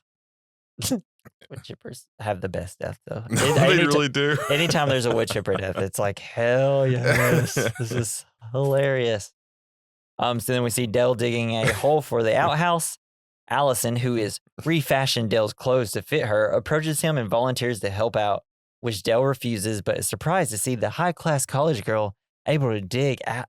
Wood chippers have the best death, though. They really do. Anytime there's a wood chipper death, it's like, hell yes. This is hilarious. So then we see Dell digging a hole for the outhouse. Allison, who is refashioned Dell's clothes to fit her, approaches him and volunteers to help out, which Dell refuses, but is surprised to see the high-class college girl able to dig an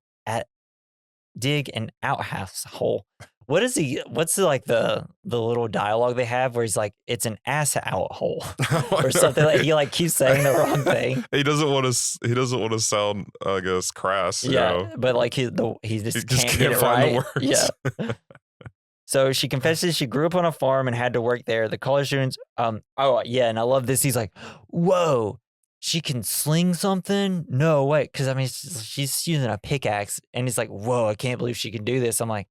outhouse hole. What's the little dialogue they have where he's like, "It's an ass out hole," or something like he like keeps saying the wrong thing. He doesn't want to sound, I guess, crass. Yeah, but like he just can't get it right. The words. Yeah. So she confesses she grew up on a farm and had to work there. The college students, and I love this. He's like, "Whoa, she can sling something? No way," because I mean she's using a pickaxe, and he's like, "Whoa, I can't believe she can do this." I'm like,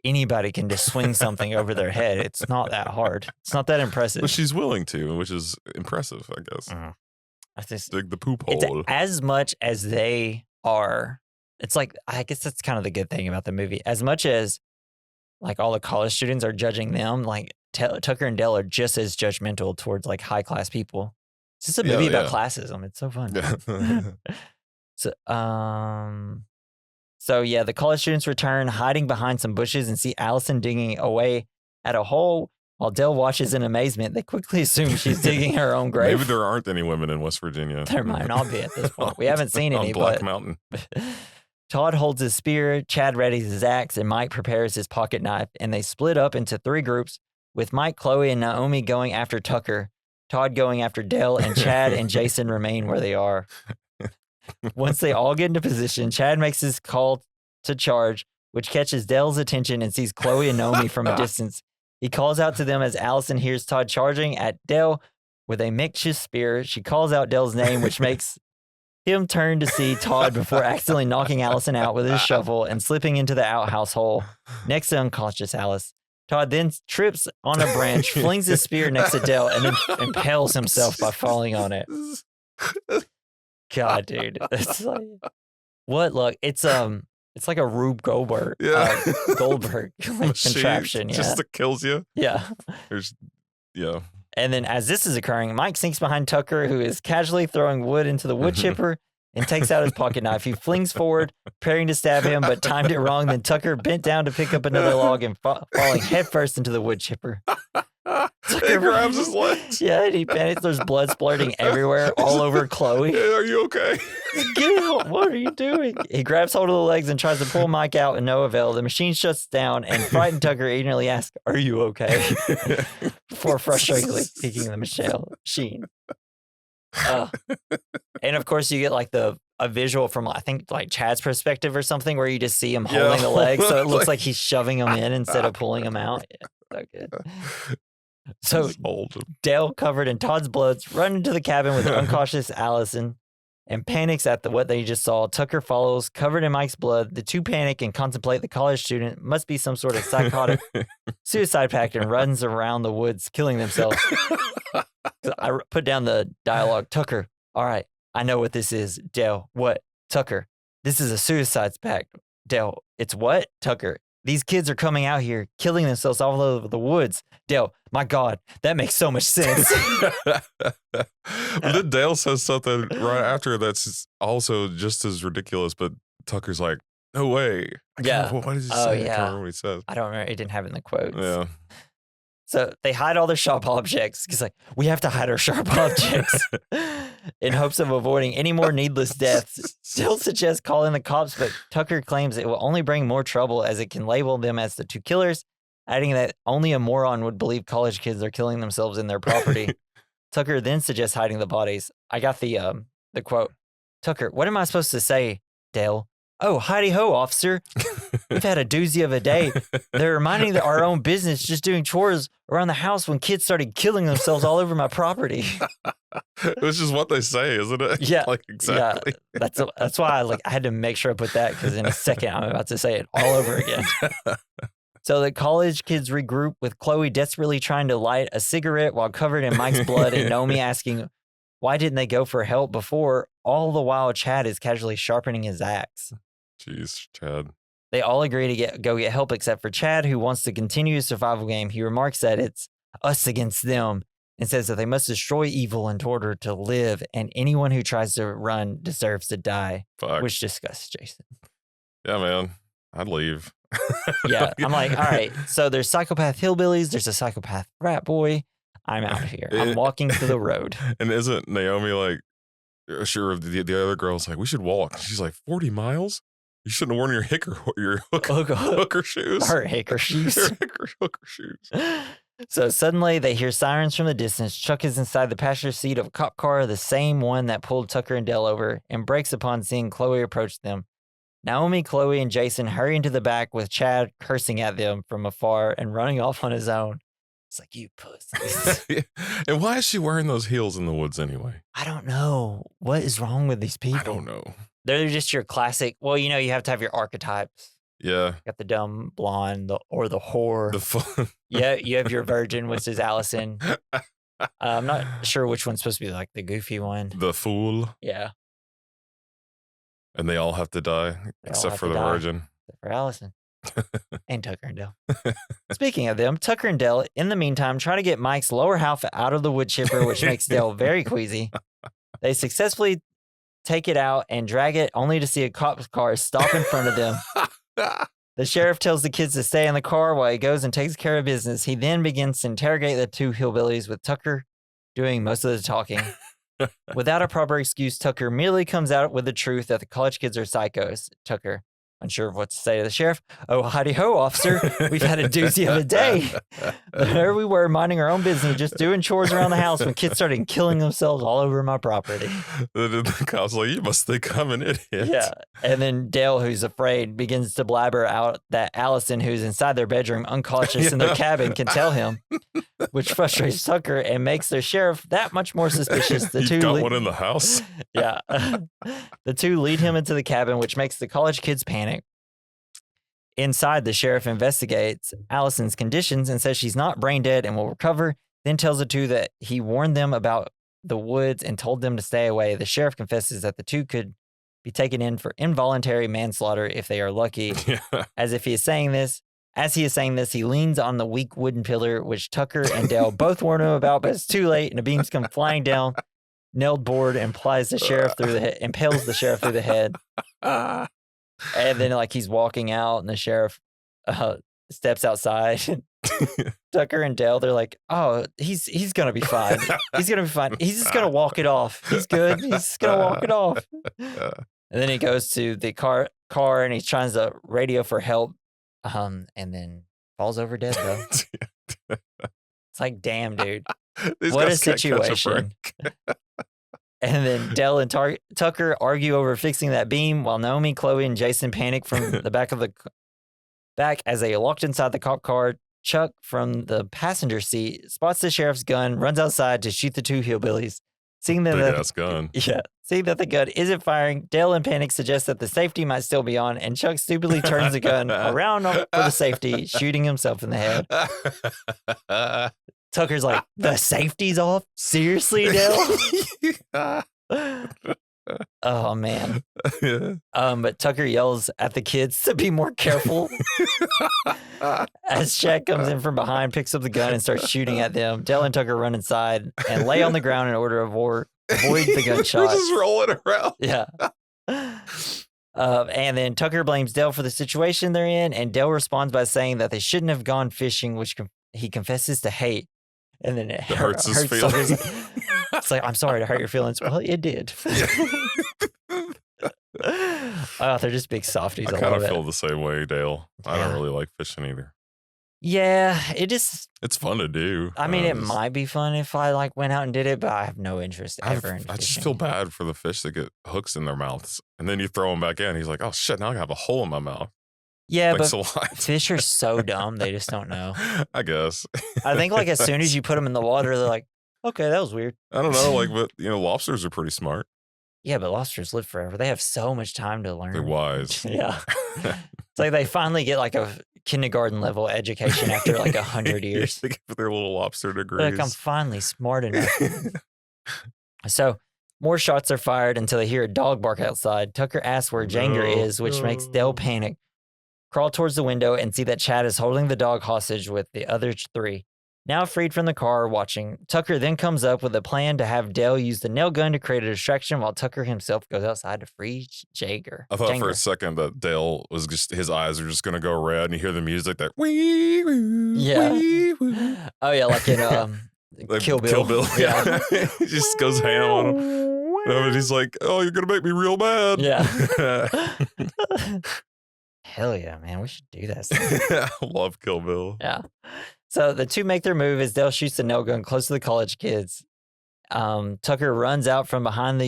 anybody can just swing something over their head. It's not that hard. It's not that impressive. But she's willing to, which is impressive, I guess. I just dig the poop hole. It's as much as they are. It's like, I guess that's kind of the good thing about the movie. As much as like all the college students are judging them, like Tucker and Dell are just as judgmental towards like high class people. It's just a movie about classism. It's so fun. Yeah. So yeah, the college students return, hiding behind some bushes, and see Allison digging away at a hole while Dell watches in amazement. They quickly assume she's digging her own grave. Maybe there aren't any women in West Virginia. There might not be at this point. We haven't seen any. On Black Mountain. Todd holds his spear, Chad readies his axe, and Mike prepares his pocket knife, and they split up into 3 groups, with Mike, Chloe, and Naomi going after Tucker, Todd going after Dell, and Chad and Jason remain where they are. Once they all get into position, Chad makes his call to charge, which catches Dale's attention and sees Chloe and Naomi from a distance. He calls out to them as Allison hears Todd charging at Dale with a makeshift spear. She calls out Dale's name, which makes him turn to see Todd before accidentally knocking Allison out with his shovel and slipping into the outhouse hole next to unconscious Alice. Todd then trips on a branch, flings his spear next to Dale, and then impales himself by falling on it. God, dude. It's like, what luck? It's like a Rube Goldberg, Goldberg like, contraption. Yeah. Just that kills you. Yeah. And then as this is occurring, Mike sneaks behind Tucker, who is casually throwing wood into the wood chipper and takes out his pocket knife. He flings forward, preparing to stab him, but timed it wrong. Then Tucker bent down to pick up another log and falling headfirst into the wood chipper. Tucker grabs his legs. Yeah, and he panics. There's blood splurting everywhere, all over Chloe. Are you okay? Get out. What are you doing? He grabs hold of the legs and tries to pull Mike out in no avail. The machine shuts down, and frightened Tucker eagerly asks, "Are you okay?" Before frustratingly kicking the machine. And of course, you get like a visual from, I think, like Chad's perspective or something, where you just see him holding the legs. So it looks like he's shoving them in instead of pulling them out. Yeah, so good. So Dale, covered in Todd's blood, runs into the cabin with unconscious Allison and panics at what they just saw. Tucker follows, covered in Mike's blood. The two panic and contemplate the college student must be some sort of psychotic suicide pact and runs around the woods, killing themselves. I put down the dialogue. Tucker, all right, I know what this is. Dale, what? Tucker, this is a suicide pact. Dale, it's what? Tucker, these kids are coming out here, killing themselves all over the woods. Dale, my God, that makes so much sense. But then Dale says something right after that's also just as ridiculous, but Tucker's like, no way. What does he say? I can't remember what he says. I don't remember. He didn't have it in the quotes. Yeah. So they hide all their sharp objects. He's like, we have to hide our sharp objects in hopes of avoiding any more needless deaths. Still suggests calling the cops, but Tucker claims it will only bring more trouble as it can label them as the two killers, adding that only a moron would believe college kids are killing themselves in their property. Tucker then suggests hiding the bodies. I got the quote. Tucker, what am I supposed to say, Dale? Oh, hidey-ho, officer. We've had a doozy of a day. They're minding our own business, just doing chores around the house when kids started killing themselves all over my property. Which is what they say, isn't it? Yeah. Like, exactly. Yeah, that's why I had to make sure I put that, because in a second I'm about to say it all over again. So the college kids regroup with Chloe desperately trying to light a cigarette while covered in Mike's blood and Naomi asking, why didn't they go for help before? All the while Chad is casually sharpening his axe. Jeez, Chad. They all agree to go get help except for Chad, who wants to continue his survival game. He remarks that it's us against them and says that they must destroy evil in order to live, and anyone who tries to run deserves to die. Fuck. Which disgusts Jason. Yeah, man. I'd leave. Yeah, I'm like, all right, so there's psychopath hillbillies, there's a psychopath rat boy. I'm out of here. I'm walking to the road. And isn't Naomi like, sure, the other girl's like, we should walk. She's like, 40 miles? You shouldn't have worn your hooker shoes. Her hooker shoes. Your hooker shoes. So suddenly they hear sirens from the distance. Chuck is inside the passenger seat of a cop car, the same one that pulled Tucker and Dale over, and breaks upon seeing Chloe approach them. Naomi, Chloe, and Jason hurry into the back with Chad cursing at them from afar and running off on his own. It's like, you pussies. And why is she wearing those heels in the woods anyway? I don't know. What is wrong with these people? I don't know. They're just your classic. Well, you have to have your archetypes. Yeah. You got the dumb blonde or the whore. Yeah, you have your virgin, which is Allison. I'm not sure which one's supposed to be like the goofy one. The fool. Yeah. And they all have to die except for the virgin. Except for Allison. And Tucker and Dale. Speaking of them, Tucker and Dale, in the meantime, try to get Mike's lower half out of the wood chipper, which makes Dale very queasy. They successfully take it out and drag it, only to see a cop's car stop in front of them. The sheriff tells the kids to stay in the car while he goes and takes care of business. He then begins to interrogate the two hillbillies, with Tucker doing most of the talking. Without a proper excuse, Tucker merely comes out with the truth that the college kids are psychos. Tucker, Unsure of what to say to the sheriff. "Oh, howdy-ho, officer. We've had a doozy of a day." There we were, minding our own business, just doing chores around the house when kids started killing themselves all over my property. The cop's like, "You must think I'm an idiot." Yeah. And then Dale, who's afraid, begins to blabber out that Allison, who's inside their bedroom unconscious in their cabin, can tell him, which frustrates Tucker and makes the sheriff that much more suspicious. The two got one in the house? Yeah. The two lead him into the cabin, which makes the college kids panic. Inside, the sheriff investigates Allison's conditions and says she's not brain dead and will recover, then tells the two that he warned them about the woods and told them to stay away. The sheriff confesses that the two could be taken in for involuntary manslaughter if they are lucky. As he is saying this, he leans on the weak wooden pillar, which Tucker and Dale both warn him about, but it's too late, and the beams come flying down. Nailed board impales the sheriff through the head. And then, like, he's walking out, and the sheriff steps outside. Tucker and Dale, they're like, "Oh, he's gonna be fine. He's gonna be fine. He's just gonna walk it off. He's good. He's just gonna walk it off." And then he goes to the car, and he's trying to radio for help, and then falls over dead. Though it's like, damn, dude, what a situation. And then Dell and Tucker argue over fixing that beam while Naomi, Chloe, and Jason panic from the back as they are locked inside the cop car. Chuck from the passenger seat spots the sheriff's gun, runs outside to shoot the two hillbillies. Seeing that the gun isn't firing, Dale in panic suggests that the safety might still be on, and Chuck stupidly turns the gun around for the safety, shooting himself in the head. Tucker's like, "The safety's off? Seriously, Dale?" Oh, man. But Tucker yells at the kids to be more careful as Chad comes in from behind, picks up the gun, and starts shooting at them. Dale and Tucker run inside and lay on the ground in order to avoid the gunshots. We're just rolling around. Yeah. And then Tucker blames Dale for the situation they're in, and Dale responds by saying that they shouldn't have gone fishing, which he confesses to hate. And then it hurts his feelings. It's like, "I'm sorry to hurt your feelings." Well, it did. Oh, they're just big softies. I kind of feel the same way, Dale. I don't really like fishing either. Yeah, it's fun to do. I mean, it might be fun if I went out and did it, but I have no interest ever in fishing. I just feel bad for the fish that get hooks in their mouths, and then you throw them back in. He's like, "Oh shit, now I have a hole in my mouth." Yeah, but fish are so dumb, they just don't know. I guess. I think as soon as you put them in the water, they're like, "Okay, that was weird." I don't know, but lobsters are pretty smart. Yeah, but lobsters live forever. They have so much time to learn. They're wise. Yeah. It's like they finally get a kindergarten level education after 100 years. They get their little lobster degrees. I'm finally smart enough. So more shots are fired until they hear a dog bark outside. Tucker asks where Janger is, which makes Dale panic. Crawl towards the window and see that Chad is holding the dog hostage with the other three. Now freed from the car watching, Tucker then comes up with a plan to have Dale use the nail gun to create a distraction while Tucker himself goes outside to free Jager. I thought for a second that Dale was his eyes are just going to go red and you hear the music that wee, woo, wee, woo. Oh yeah, like in Kill Bill. Kill Bill, yeah. He just goes ham on him. And he's like, "Oh, you're going to make me real mad." Yeah. Hell yeah, man. We should do that. I love Kill Bill. Yeah. So the two make their move as Dale shoots the nail gun close to the college kids. Tucker runs out from behind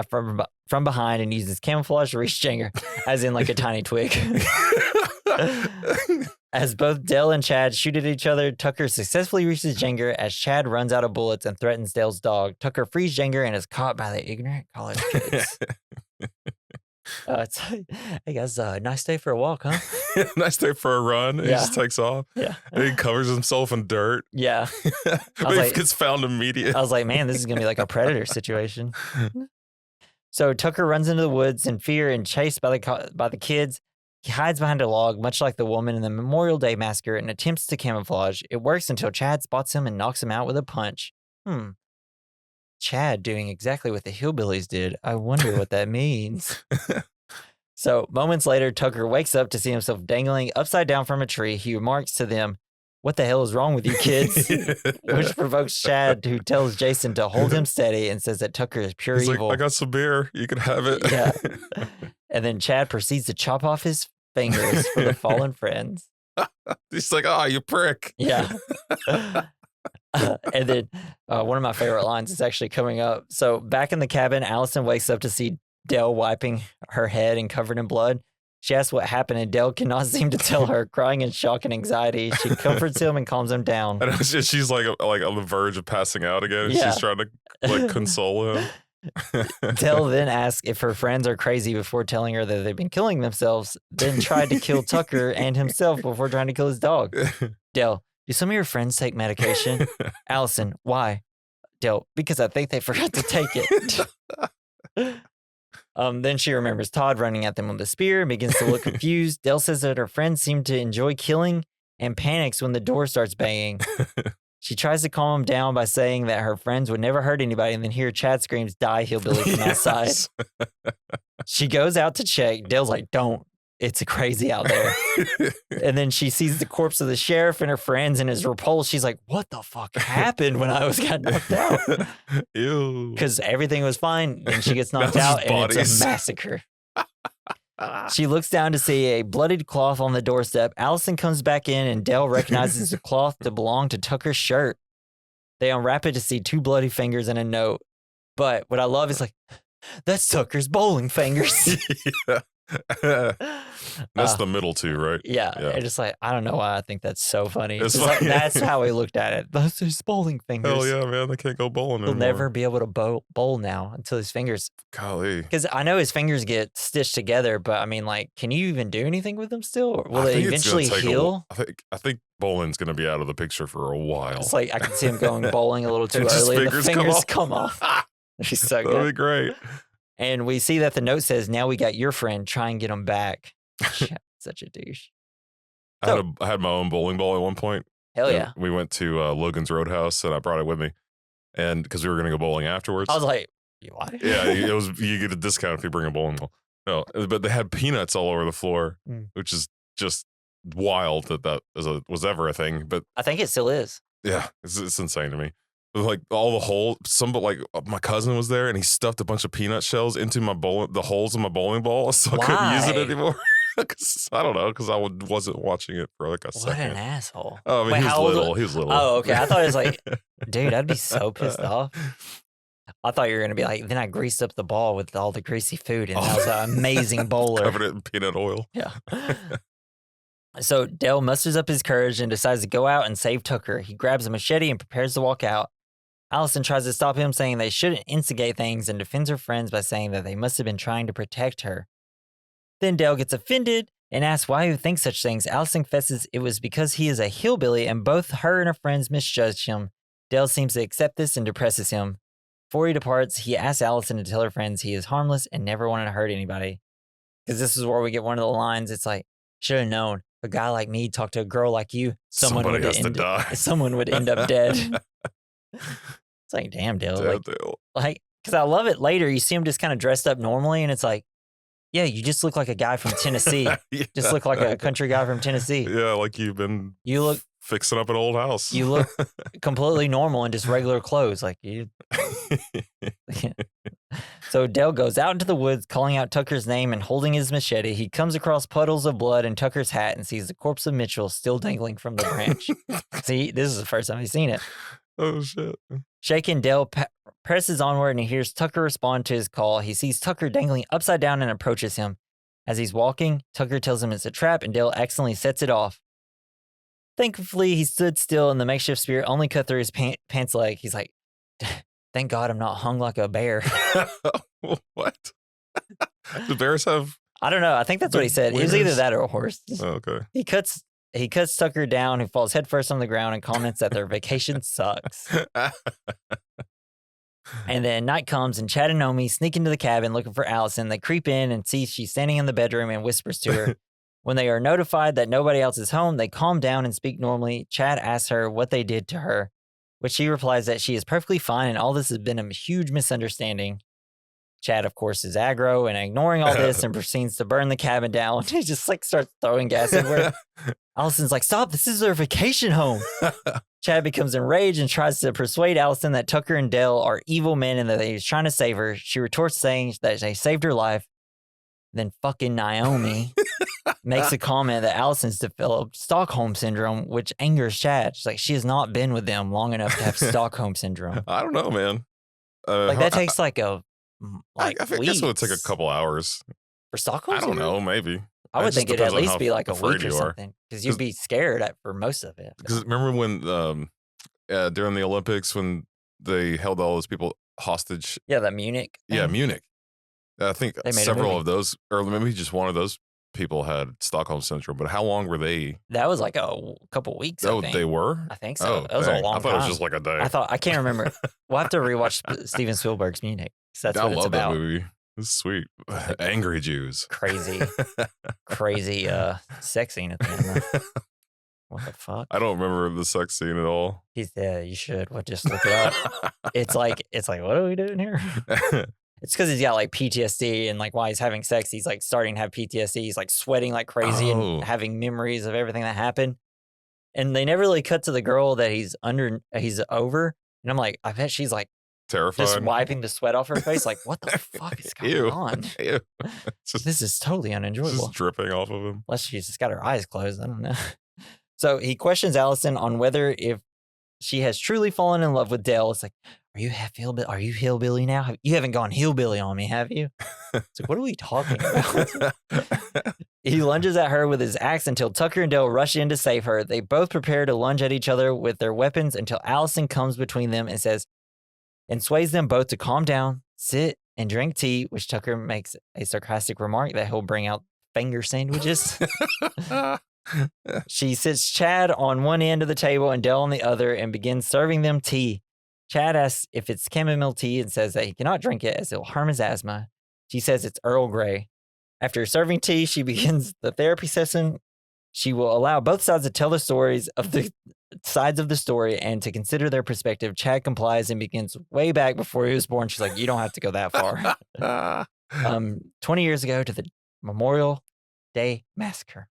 from behind and uses camouflage to reach Janger, as in a tiny twig. As both Dale and Chad shoot at each other, Tucker successfully reaches Janger as Chad runs out of bullets and threatens Dale's dog. Tucker frees Janger and is caught by the ignorant college kids. It's like, "Hey guys, nice day for a walk, huh?" Nice day for a run. Yeah. He just takes off. Yeah. And he covers himself in dirt. Yeah. But he gets found immediately. I was like, man, this is going to be like a Predator situation. So Tucker runs into the woods in fear and chased by the kids. He hides behind a log, much like the woman in the Memorial Day massacre, and attempts to camouflage. It works until Chad spots him and knocks him out with a punch. Chad doing exactly what the hillbillies did. I wonder what that means. So moments later, Tucker wakes up to see himself dangling upside down from a tree. He remarks to them, "What the hell is wrong with you kids?" Which provokes Chad, who tells Jason to hold him steady and says that Tucker is pure evil. Like, "I got some beer. You can have it." Yeah. And then Chad proceeds to chop off his fingers for the fallen friends. He's like, oh, you prick. Yeah. And then one of my favorite lines is actually coming up. So back in the cabin, Allison wakes up to see Dell wiping her head and covered in blood. She asks what happened, and Dell cannot seem to tell her, crying in shock and anxiety. She comforts him and calms him down. And she's like on the verge of passing out again. And she's trying to like console him. Dell then asks if her friends are crazy before telling her that they've been killing themselves, then tried to kill Tucker and himself before trying to kill his dog. Dell, do some of your friends take medication? Allison, why? Dell, because I think they forgot to take it. Then she remembers Todd running at them with a spear and begins to look confused. Dell says that her friends seem to enjoy killing and panics when the door starts banging. She tries to calm him down by saying that her friends would never hurt anybody, and then hear Chad screams, "Die, hillbilly," from outside. She goes out to check. Dell's like, don't. It's crazy out there. And then she sees the corpse of the sheriff and her friends and is repulsed. She's like, what the fuck happened when I got knocked out? Ew. Because everything was fine. Then she gets knocked out and it's a massacre. She looks down to see a bloodied cloth on the doorstep. Allison comes back in and Dell recognizes the cloth to belong to Tucker's shirt. They unwrap it to see 2 bloody fingers and a note. But what I love is like, that's Tucker's bowling fingers. That's the middle 2, right? Yeah. And just like, I don't know why I think that's so funny. It's like, that's how he looked at it. Those are his bowling fingers. Hell yeah, man. They can't go bowling anymore. He'll never be able to bowl now until his fingers. Golly. Because I know his fingers get stitched together, but I mean, like, can you even do anything with them still? Or will it eventually heal? I think bowling's going to be out of the picture for a while. It's like, I can see him going bowling a little too early. The fingers come off. That'd so good. That'd be great. And we see that the note says, now we got your friend, try and get him back. Such a douche. I had my own bowling ball at one point. Hell yeah. We went to Logan's Roadhouse and I brought it with me. And because we were going to go bowling afterwards. I was like, why? Yeah, you get a discount if you bring a bowling ball. No, but they had peanuts all over the floor, which is just wild that was ever a thing. But I think it still is. Yeah, it's insane to me. Like all the holes, my cousin was there and he stuffed a bunch of peanut shells into the holes in my bowling ball, so I couldn't use it anymore. I don't know, because I wasn't watching it for like a second. What an asshole! Oh, I mean, he was little. Oh, okay. I thought it was like, dude, I'd be so pissed off. I thought you were gonna be like, then I greased up the ball with all the greasy food, and I was an amazing bowler. Covered it in peanut oil. Yeah. So Dell musters up his courage and decides to go out and save Tucker. He grabs a machete and prepares to walk out. Allison tries to stop him, saying they shouldn't instigate things, and defends her friends by saying that they must have been trying to protect her. Then Dell gets offended and asks why he thinks such things. Allison confesses it was because he is a hillbilly and both her and her friends misjudged him. Dell seems to accept this and depresses him. Before he departs, he asks Allison to tell her friends he is harmless and never wanted to hurt anybody. Because this is where we get one of the lines. It's like, should have known. A guy like me talked to a girl like you. Someone would end up dead. It's like, damn, Dale. Like, because I love it later. You see him just kind of dressed up normally, and it's like, yeah, you just look like a guy from Tennessee. Just look like a country guy from Tennessee. Yeah, like you look fixing up an old house. You look completely normal in just regular clothes. Like you. So Dell goes out into the woods, calling out Tucker's name and holding his machete. He comes across puddles of blood in Tucker's hat and sees the corpse of Mitchell still dangling from the branch. See, this is the first time he's seen it. Oh, shit. Shaken, Dell presses onward and he hears Tucker respond to his call. He sees Tucker dangling upside down and approaches him. As he's walking, Tucker tells him it's a trap and Dell accidentally sets it off. Thankfully, he stood still and the makeshift spirit only cut through his pants leg. He's like, thank God I'm not hung like a bear. What? Do bears have... I don't know. I think that's what he said. It was either that or a horse. Oh, okay. He cuts Tucker down, who falls headfirst on the ground and comments that their vacation sucks. And then night comes and Chad and Naomi sneak into the cabin looking for Allison. They creep in and see she's standing in the bedroom and whispers to her. When they are notified that nobody else is home, they calm down and speak normally. Chad asks her what they did to her, which she replies that she is perfectly fine and all this has been a huge misunderstanding. Chad, of course, is aggro and ignoring all this and proceeds to burn the cabin down. He just starts throwing gas everywhere. Allison's like, stop, this is their vacation home. Chad becomes enraged and tries to persuade Allison that Tucker and Dell are evil men and that he's trying to save her. She retorts saying that they saved her life. Then fucking Naomi makes a comment that Allison's developed Stockholm syndrome, which angers Chad. She's like, she has not been with them long enough to have Stockholm syndrome. I don't know, man. Like that takes like a I guess it would take a couple hours. For Stockholm I don't syndrome? know, maybe. I would think it'd at least be like a week or something, because you'd be scared for most of it. Because remember when during the Olympics when they held all those people hostage? Yeah, that Munich. Yeah, Munich. I think several of those, or maybe just one of those people had Stockholm syndrome. But how long were they? That was like a couple weeks. Oh, they were? I think so. That was a long time. I thought it was just like a day. I can't remember. We'll have to rewatch Steven Spielberg's Munich. That's what it's about. I love that movie. It's sweet. Angry Jews. Crazy sex scene at the end. What the fuck? I don't remember the sex scene at all. You should. Just look it up. It's like, what are we doing here? It's because he's got like PTSD, and like while he's having sex, he's like starting to have PTSD. He's like sweating like crazy and having memories of everything that happened. And they never really cut to the girl that he's over. And I'm like, I bet she's like terrified, just wiping the sweat off her face. Like, what the fuck is going on? Ew. This is totally unenjoyable. Just dripping off of him. Unless she's just got her eyes closed. I don't know. So he questions Allison on whether if she has truly fallen in love with Dale. It's like, are you hillbilly now? You haven't gone hillbilly on me, have you? It's like, what are we talking about? He lunges at her with his axe until Tucker and Dale rush in to save her. They both prepare to lunge at each other with their weapons until Allison comes between them and sways them both to calm down, sit, and drink tea, which Tucker makes a sarcastic remark that he'll bring out finger sandwiches. She sits Chad on one end of the table and Dale on the other and begins serving them tea. Chad asks if it's chamomile tea and says that he cannot drink it as it will harm his asthma. She says it's Earl Grey. After serving tea, she begins the therapy session. She will allow both sides to tell the stories of the sides of the story and to consider their perspective. Chad complies and begins way back before he was born. She's like, you don't have to go that far. 20 years ago to the Memorial Day Massacre.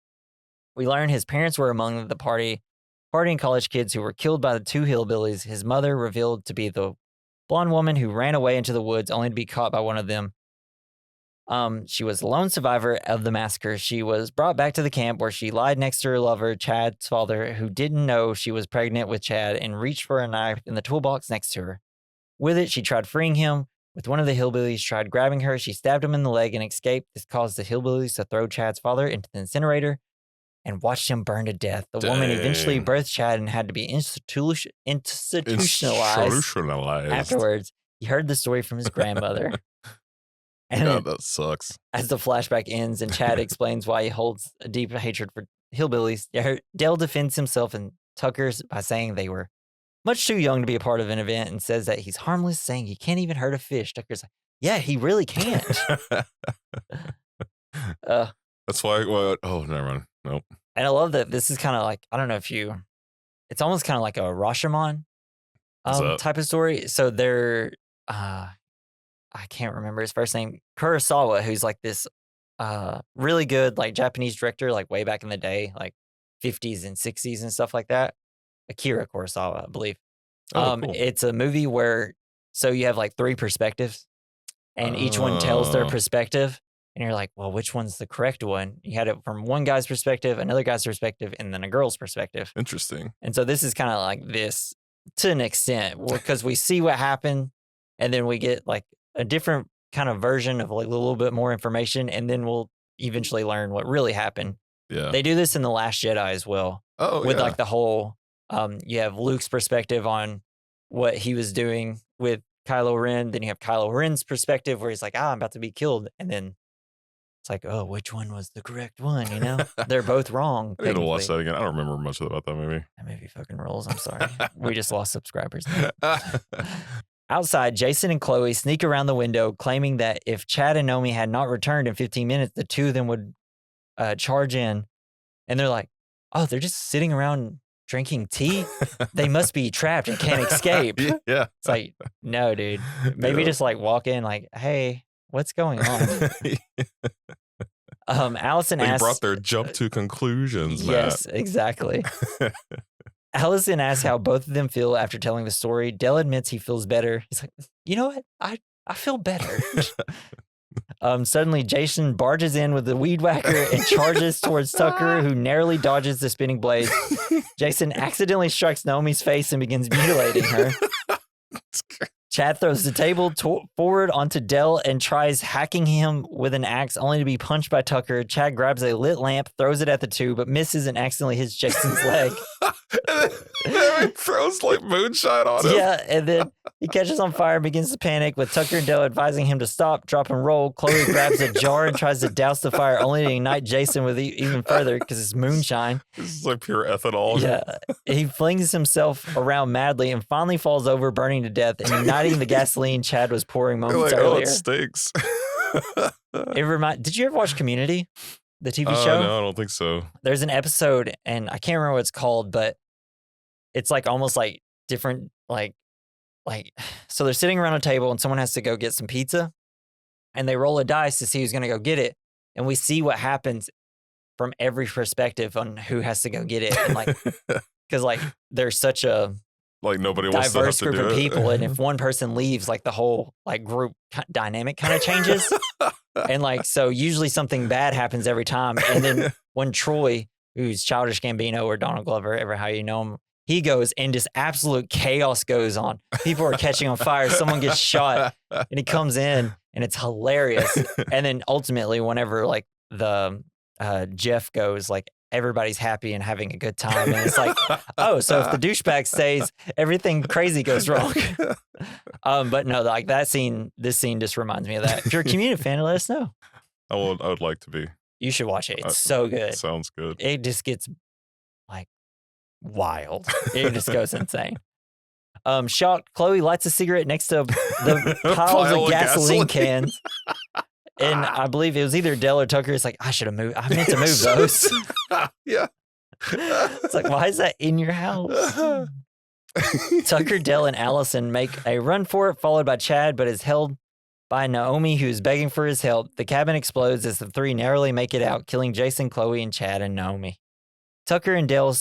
We learn his parents were among the partying college kids who were killed by the two hillbillies. His mother revealed to be the blonde woman who ran away into the woods only to be caught by one of them. She was the lone survivor of the massacre. She was brought back to the camp where she lied next to her lover, Chad's father, who didn't know she was pregnant with Chad and reached for a knife in the toolbox next to her. With it, she tried freeing him. With one of the hillbillies tried grabbing her, she stabbed him in the leg and escaped. This caused the hillbillies to throw Chad's father into the incinerator and watched him burn to death. The woman eventually birthed Chad and had to be institutionalized afterwards. He heard the story from his grandmother. And God, that sucks. As the flashback ends and Chad explains why he holds a deep hatred for hillbillies, Dale defends himself and Tucker's by saying they were much too young to be a part of an event and says that he's harmless, saying he can't even hurt a fish. Tucker's like, yeah, he really can't. That's why, never mind. Nope. And I love that this is kind of like, I don't know if it's almost kind of like a Rashomon type of story. So they're, I can't remember his first name, Kurosawa, who's like this really good like Japanese director, like way back in the day, like 50s and 60s and stuff like that. Akira Kurosawa, I believe. Cool. It's a movie where, so you have like three perspectives and each one tells their perspective. And you're like, well, which one's the correct one? You had it from one guy's perspective, another guy's perspective, and then a girl's perspective. Interesting. And so this is kind of like this to an extent because we see what happened and then we get like a different kind of version of like a little bit more information. And then we'll eventually learn what really happened. Yeah. They do this in The Last Jedi as well. Oh, with like the whole, you have Luke's perspective on what he was doing with Kylo Ren. Then you have Kylo Ren's perspective where he's like, I'm about to be killed. And then it's like, oh, which one was the correct one? You know, they're both wrong. I need to watch that again. I don't remember much about that movie. That movie fucking rolls. I'm sorry. We just lost subscribers. Outside, Jason and Chloe sneak around the window, claiming that if Chad and Naomi had not returned in 15 minutes, the two of them would charge in. And they're like, oh, they're just sitting around drinking tea? They must be trapped and can't escape. Yeah. It's like, no, dude. Maybe just like walk in like, hey, what's going on? Allison they asks, brought their jump to conclusions, Matt. Yes, exactly. Allison asks how both of them feel after telling the story. Dell admits he feels better. He's like, you know what? I feel better. Suddenly, Jason barges in with the weed whacker and charges towards Tucker, who narrowly dodges the spinning blades. Jason accidentally strikes Naomi's face and begins mutilating her. Chad throws the table forward onto Dell and tries hacking him with an axe, only to be punched by Tucker. Chad grabs a lit lamp, throws it at the two, but misses and accidentally hits Jason's leg. and then he throws like moonshine on him. Yeah, and then he catches on fire and begins to panic, with Tucker and Dell advising him to stop, drop, and roll. Chloe grabs a jar and tries to douse the fire, only to ignite Jason with even further because it's moonshine. This is like pure ethanol. Yeah, he flings himself around madly and finally falls over, burning to death and igniting the gasoline Chad was pouring moments earlier. Oh, it stinks. Did you ever watch Community, the TV show? No, I don't think so. There's an episode, and I can't remember what it's called, but it's like almost like different, like, so they're sitting around a table and someone has to go get some pizza, and they roll a dice to see who's going to go get it. And we see what happens from every perspective on who has to go get it. And like, because like there's such a nobody wants diverse to have to group do of it. people, and if one person leaves, like the whole like group dynamic kind of changes. And like, so usually something bad happens every time. And then when Troy, who's Childish Gambino or Donald Glover, ever how you know him, he goes and just absolute chaos goes on. People are catching on fire. Someone gets shot, and he comes in, and it's hilarious. And then ultimately, whenever like the Jeff goes, like everybody's happy and having a good time, and it's like, oh, so if the douchebag stays, everything crazy goes wrong. But no, like this scene just reminds me of that. If you're a Community fan, let us know. I would like to be. You should watch it. It's so good. Sounds good. It just gets like wild. It just goes insane. Shocked, Chloe lights a cigarette next to the piles of gasoline cans. And I believe it was either Dell or Tucker. It's like, I should have moved. I meant to move those. Yeah. It's like, why is that in your house? Tucker, Dell, and Allison make a run for it, followed by Chad, but is held by Naomi, who's begging for his help. The cabin explodes as the three narrowly make it out, killing Jason, Chloe, and Chad and Naomi. Tucker and Dell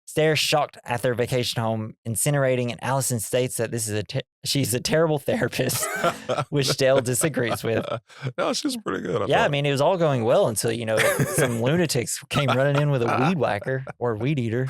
stare shocked at their vacation home, incinerating, and Allison states that she's a terrible therapist, which Dell disagrees with. No, she's pretty good. I mean, it was all going well until, some lunatics came running in with a weed whacker or weed eater.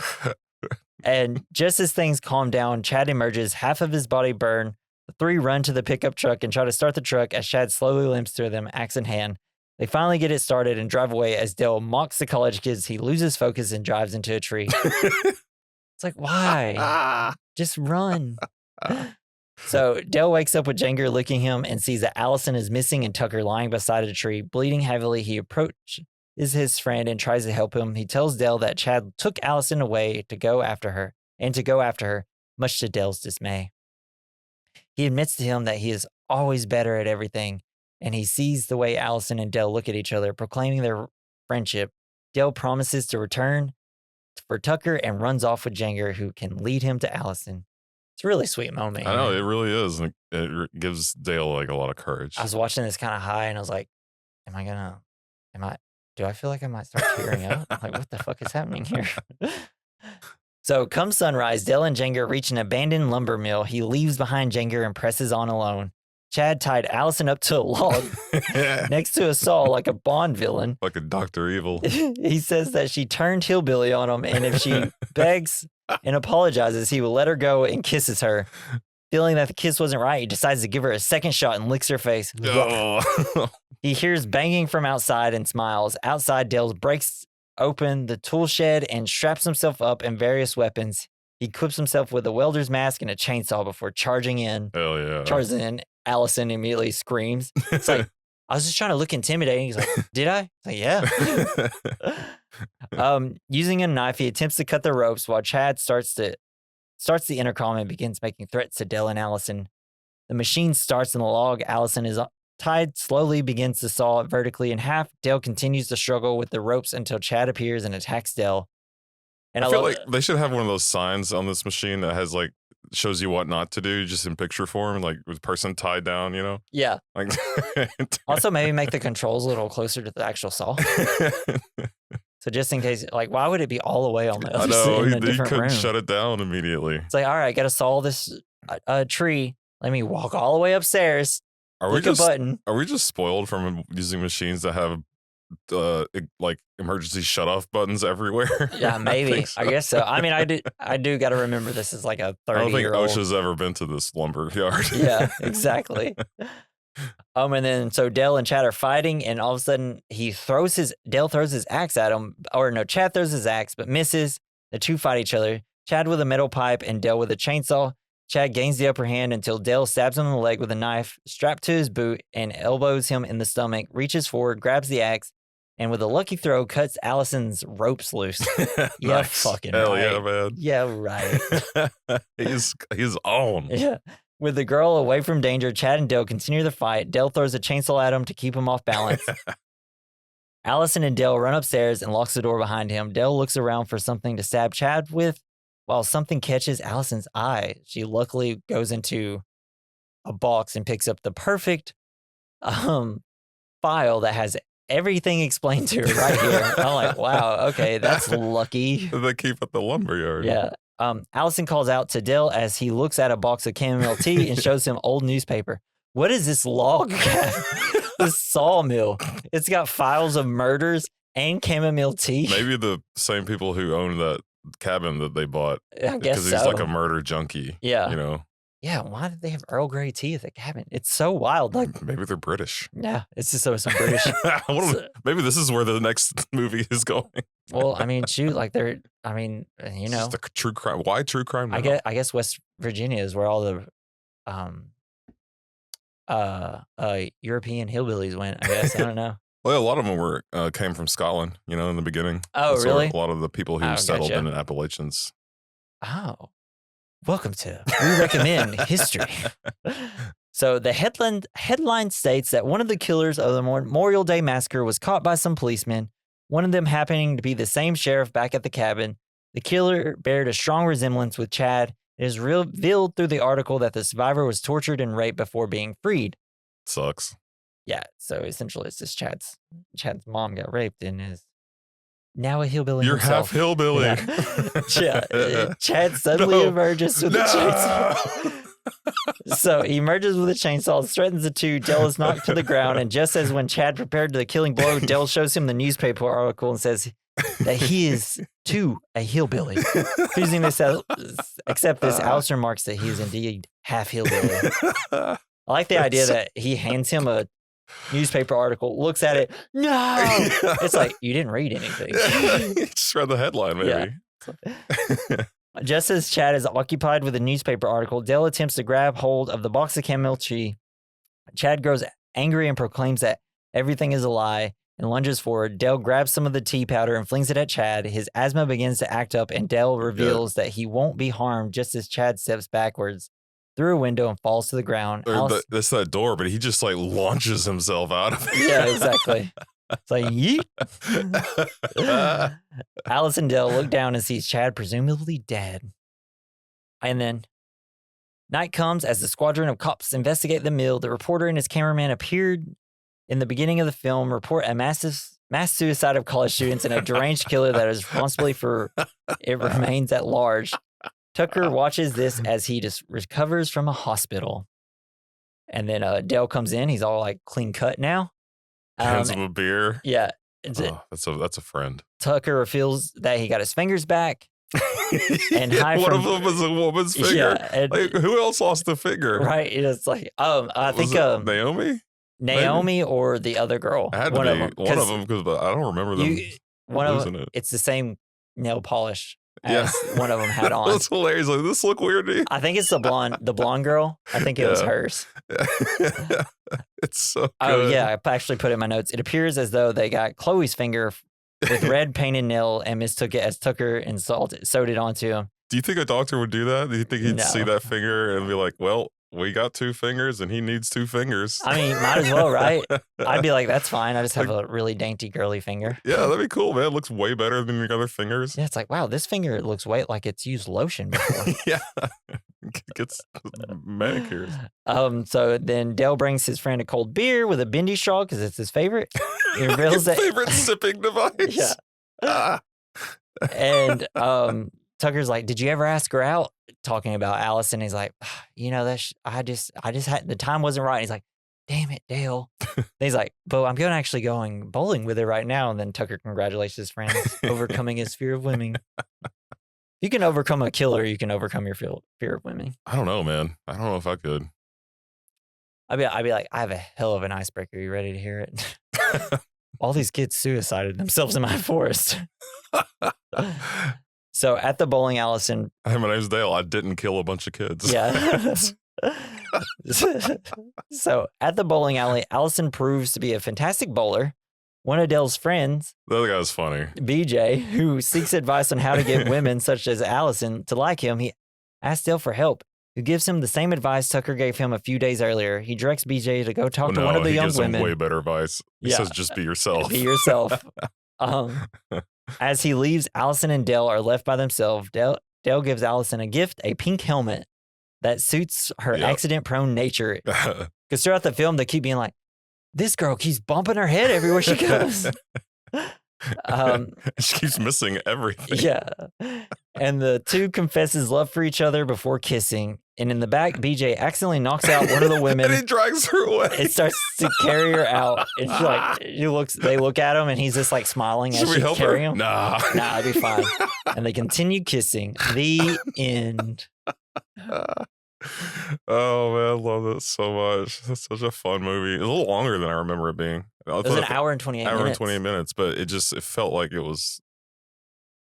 And just as things calm down, Chad emerges, half of his body burned. The three run to the pickup truck and try to start the truck as Chad slowly limps through them, axe in hand. They finally get it started and drive away as Dell mocks the college kids. He loses focus and drives into a tree. It's like, why? Just run. So Dell wakes up with Jenger licking him and sees that Allison is missing and Tucker lying beside a tree, bleeding heavily. He approaches his friend and tries to help him. He tells Dell that Chad took Allison away to go after her, much to Dell's dismay. He admits to him that he is always better at everything, and he sees the way Allison and Dell look at each other, proclaiming their friendship. Dell promises to return for Tucker and runs off with Jenger, who can lead him to Allison. It's a really sweet moment. I know, it really is. It gives Dale like a lot of courage. I was watching this kind of high, and I was like, do I feel like I might start tearing up? Like, what the fuck is happening here? So come sunrise, Dell and Jenger reach an abandoned lumber mill. He leaves behind Jenger and presses on alone. Chad tied Allison up to a log next to a saw like a Bond villain. Like a Dr. Evil. He says that she turned hillbilly on him, and if she begs and apologizes, he will let her go and kisses her. Feeling that the kiss wasn't right, he decides to give her a second shot and licks her face. Oh. He hears banging from outside and smiles. Outside, Dale breaks open the tool shed and straps himself up in various weapons. He equips himself with a welder's mask and a chainsaw before charging in. Hell yeah. Charges in. Allison immediately screams. It's like, I was just trying to look intimidating. He's like, did I? It's like, yeah. Using a knife, he attempts to cut the ropes while Chad starts the intercom and begins making threats to Dell and Allison. The machine starts in the log. Allison is tied, slowly begins to saw it vertically in half. Dell continues to struggle with the ropes until Chad appears and attacks Dell. And I feel like they should have one of those signs on this machine that has like shows you what not to do, just in picture form, like with person tied down, you know? Yeah. Like also, maybe make the controls a little closer to the actual saw. So just in case, like, why would it be all the way on the other side in a different room? Shut it down immediately. It's like, all right, got to saw this tree. Let me walk all the way upstairs Click a button. Are we just spoiled from using machines that have like emergency shut-off buttons everywhere? Yeah, maybe. I guess so. I mean, I do got to remember this is like a 30-year-old. I don't think OSHA's ever been to this lumber yard. Yeah, exactly. And then so Dale and Chad are fighting, and all of a sudden Dale throws his axe at him, or no, Chad throws his axe but misses. The two fight each other. Chad with a metal pipe and Dale with a chainsaw. Chad gains the upper hand until Dale stabs him in the leg with a knife, strapped to his boot, and elbows him in the stomach, reaches forward, grabs the axe, and with a lucky throw, cuts Allison's ropes loose. Yeah, nice. fucking Hell right. yeah, man. Yeah, right. He's on. Yeah. With the girl away from danger, Chad and Dale continue the fight. Dale throws a chainsaw at him to keep him off balance. Allison and Dale run upstairs and locks the door behind him. Dale looks around for something to stab Chad with, while something catches Allison's eye. She luckily goes into a box and picks up the perfect file that has everything explained to her right here. I'm like, wow, okay, that's lucky. They keep at the lumberyard. Yeah. Allison calls out to Dale as he looks at a box of chamomile tea and shows him old newspaper. What is this log cabin? This sawmill. It's got files of murders and chamomile tea. Maybe the same people who own that cabin that they bought. I guess so. Because he's like a murder junkie. Yeah. You know? Yeah, why did they have Earl Grey tea at the cabin? It's so wild. Like, maybe they're British. Yeah, it's just some British. Maybe this is where the next movie is going. Well, I mean, shoot, like you know. It's just the true crime. Why true crime now? I guess West Virginia is where all the European hillbillies went, I guess. I don't know. Well, a lot of them came from Scotland, you know, in the beginning. Oh, that's really? A lot of the people who settled in the Appalachians. Oh. Welcome to We Recommend History. So the headline states that one of the killers of the Memorial Day massacre was caught by some policemen, one of them happening to be the same sheriff back at the cabin. The killer bared a strong resemblance with Chad. It is revealed through the article that the survivor was tortured and raped before being freed. Sucks. Yeah, so essentially it's just Chad's mom got raped and is now a hillbilly You're himself. half hillbilly. Yeah. Chad suddenly emerges with a chainsaw. So he emerges with a chainsaw, threatens the two. Dale is knocked to the ground, and just as when Chad prepared to the killing blow, Dale shows him the newspaper article and says that he is, too, a hillbilly. Refusing to accept this, Alice remarks that he is indeed half hillbilly. I like the idea that he hands him a newspaper article, looks at it. No, it's like you didn't read anything. Just read the headline, maybe. Yeah. Just as Chad is occupied with the newspaper article, Dale attempts to grab hold of the box of chamomile tea. Chad grows angry and proclaims that everything is a lie and lunges forward. Dale grabs some of the tea powder and flings it at Chad. His asthma begins to act up, and Dale reveals that he won't be harmed just as Chad steps backwards through a window and falls to the ground. That's that door, but he just like launches himself out of it. Yeah, exactly. It's like, yeet. Alice and Dale look down and sees Chad presumably dead. And then night comes as the squadron of cops investigate the mill. The reporter and his cameraman appeared in the beginning of the film, report a mass suicide of college students and a deranged killer that is responsible for it remains at large. Tucker watches this as he just recovers from a hospital. And then Dale comes in. He's all like clean cut now. Hands him a beer. Yeah. That's a friend. Tucker reveals that he got his fingers back. And one of them was a woman's finger. Yeah, and, like, who else lost a finger? Right. It's like, I think Naomi? Naomi or the other girl. It had to be one of them because I don't remember them losing it. It's the same nail polish as one of them had on. That's hilarious. Like, this look weird to you? I think it's the blonde girl. I think it was hers. It's so good. Oh, yeah. I actually put it in my notes. It appears as though they got Chloe's finger with red painted nail and mistook it as Tucker and sewed it onto him. Do you think a doctor would do that? Do you think he'd see that finger and be like, well, we got two fingers and he needs two fingers? I mean, might as well, right? I'd be like, that's fine. I just have a really dainty, girly finger. Yeah, that'd be cool, man. It looks way better than your other fingers. Yeah, it's like, wow, this finger looks like it's used lotion before. Yeah. Gets manicures. So then Dale brings his friend a cold beer with a bendy straw because it's his favorite. He reveals that favorite sipping device. Yeah. And Tucker's like, did you ever ask her out? Talking about Allison. He's like, you know, I just had, the time wasn't right. He's like, damn it, Dale. He's like, but I'm actually going bowling with her right now. And then Tucker congratulates his friends, overcoming his fear of women. You can overcome a killer. You can overcome your fear of women. I don't know, man. I don't know if I could. I'd be like, I have a hell of an icebreaker. You ready to hear it? All these kids suicided themselves in my forest. So at the bowling, Allison. Hey, my name's Dale. I didn't kill a bunch of kids. Yeah. So at the bowling alley, Allison proves to be a fantastic bowler. One of Dale's friends, the other guy was funny, BJ, who seeks advice on how to get women such as Allison to like him, he asks Dale for help, who gives him the same advice Tucker gave him a few days earlier. He directs BJ to go talk to one of the young women. He gives him way better advice. He says, just be yourself. Be yourself. As he leaves, Allison and Dale are left by themselves. Dale gives Allison a gift, a pink helmet that suits her accident-prone nature. Because throughout the film, they keep being like, this girl keeps bumping her head everywhere she goes. She keeps missing everything. Yeah. And the two confesses love for each other before kissing. And in the back, BJ accidentally knocks out one of the women. And he drags her away. It starts to carry her out. And she they look at him and he's just like smiling as she carry him. Nah, it'll be fine. And they continue kissing. The end. Oh man, I love it so much. That's such a fun movie. It's a little longer than I remember it being. It was an hour and 28 minutes. Hour and 28 minutes, but it felt like it was.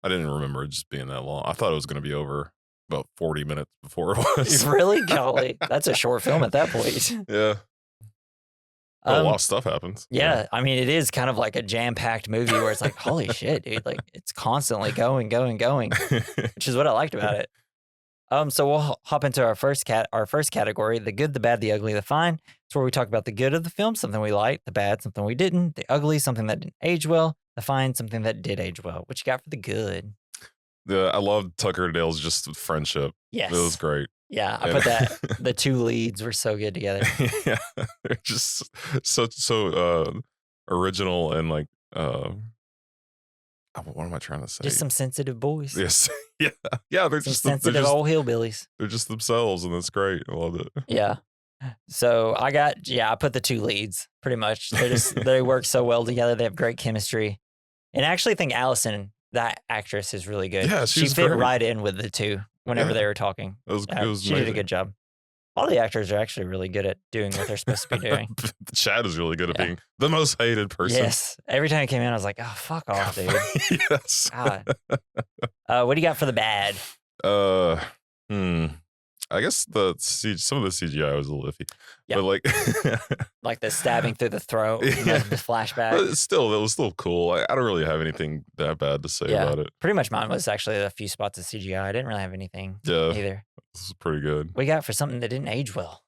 I didn't remember it just being that long. I thought it was going to be over about 40 minutes before it was. Really? Golly, that's a short film at that point. Yeah. A lot of stuff happens. Yeah, I mean, it is kind of like a jam-packed movie where it's like, holy shit, dude! Like it's constantly going, which is what I liked about it. So we'll hop into our first category: the good, the bad, the ugly, the fine. It's where we talk about the good of the film, something we liked; the bad, something we didn't; the ugly, something that didn't age well; the fine, something that did age well. What you got for the good? I loved Tucker and Dale's just friendship. Yes, it was great. Yeah, I put that. The two leads were so good together. Yeah, they're just so original and like. What am I trying to say? Just some sensitive boys. Yes. Yeah. They're some sensitive old hillbillies. They're just themselves, and that's great. I love it. Yeah. So I put the two leads pretty much. They work so well together. They have great chemistry. And I actually think Allison, that actress, is really good. Yeah, she fit right in with the two whenever they were talking. She did a good job. All the actors are actually really good at doing what they're supposed to be doing. Chad is really good at being the most hated person. Yes. Every time he came in, I was like, oh, fuck off, dude. Yes. God. What do you got for the bad? I guess some of the CGI was a little iffy. Yeah. But like the stabbing through the throat, the flashback. But it was still cool. I don't really have anything that bad to say about it. Pretty much mine was actually a few spots of CGI. I didn't really have anything either. This is pretty good. What you got for something that didn't age well?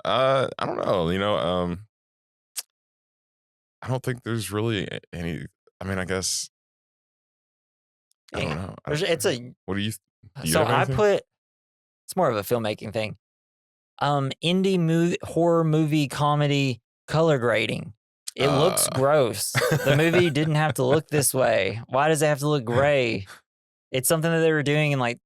I don't know. I don't think there's really any. I mean, I guess. I don't know. What do you? So I put. It's more of a filmmaking thing. Indie horror movie comedy color grading. It looks gross. The movie didn't have to look this way. Why does it have to look gray? It's something that they were doing in like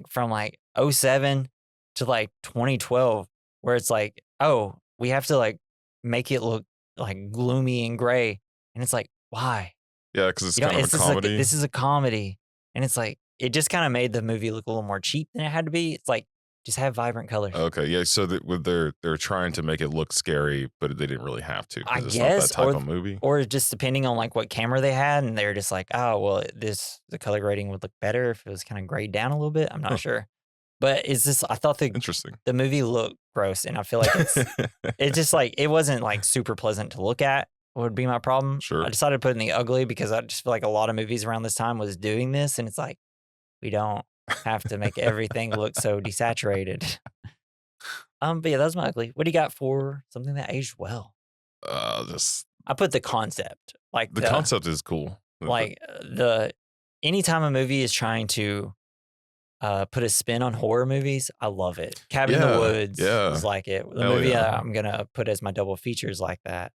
from 2007 to 2012, where it's like, oh, we have to make it look gloomy and gray, and it's like, why? Yeah, because it's kind of a comedy. This is a comedy, and it's like it just kind of made the movie look a little more cheap than it had to be. It's like just have vibrant colors. Okay, yeah. So they're trying to make it look scary, but they didn't really have to. I it's guess, not that type of movie, or just depending on what camera they had, and they were just like, oh, well, the color grading would look better if it was kind of grayed down a little bit. I'm not sure, but I thought interesting. The movie looked gross, and I feel like it's just it wasn't super pleasant to look at. Would be my problem. Sure. I decided to put in the ugly because I just feel like a lot of movies around this time was doing this, and it's like we don't have to make everything look so desaturated. But yeah, that was my ugly. What do you got for something that aged well? I put the concept. The concept is cool. Anytime a movie is trying to put a spin on horror movies, I love it. Cabin in the Woods is like it. The movie I'm gonna put as my double feature is like that.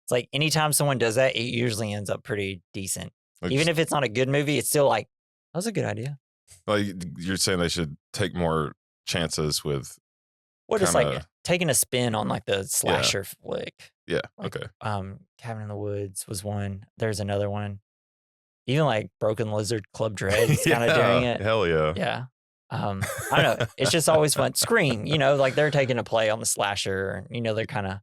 It's like anytime someone does that, it usually ends up pretty decent. Even if it's not a good movie, it's still that was a good idea. You're saying they should take more chances with Or just like taking a spin on like the slasher flick. Yeah. Like, Okay. Cabin in the Woods was one. There's another one. Even like Broken Lizard Club Dread is kind of doing it. Hell yeah. Yeah. I don't know. It's just always fun. Scream, like they're taking a play on the slasher. They're kind of.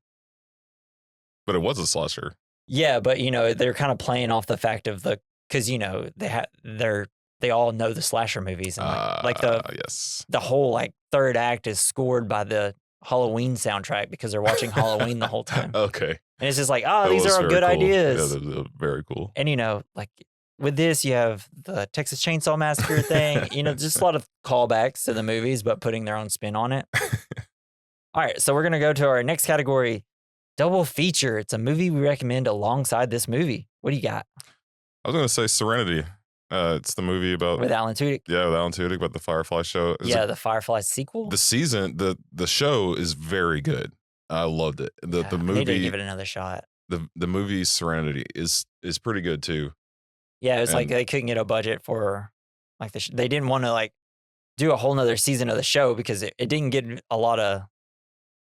But it was a slasher. Yeah, but they're kind of playing off the fact of because they all know the slasher movies and the whole like third act is scored by the Halloween soundtrack because they're watching Halloween the whole time. Okay. And it's just like, these are good ideas. Yeah, that was very cool. And like with this, you have the Texas Chainsaw Massacre thing. Just a lot of callbacks to the movies, but putting their own spin on it. All right, so we're gonna go to our next category. Double feature. It's a movie we recommend alongside this movie. What do you got? I was going to say Serenity. It's the movie about... With Alan Tudyk? Yeah, with Alan Tudyk, about the Firefly show. The Firefly sequel? The season, the show is very good. I loved it. The movie... I need to give it another shot. The movie Serenity is pretty good too. Yeah, it was like they couldn't get a budget for... like they didn't want to like do a whole nother season of the show because it didn't get a lot of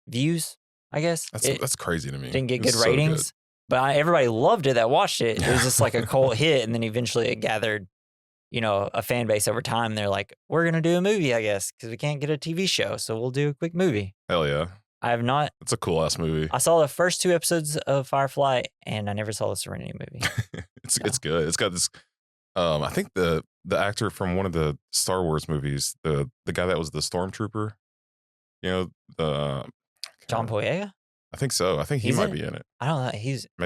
views. I guess that's crazy to me. Didn't get good ratings, but everybody loved it that watched it. It was just like a cult hit, and then eventually it gathered, a fan base over time. They're like, we're gonna do a movie, I guess, because we can't get a TV show, so we'll do a quick movie. Hell yeah! I have not. It's a cool ass movie. I saw the first 2 episodes of Firefly, and I never saw the Serenity movie. It's good. It's got this. I think the actor from one of the Star Wars movies, the guy that was the stormtrooper, John Boyega? I think so. I think he might be in it. I don't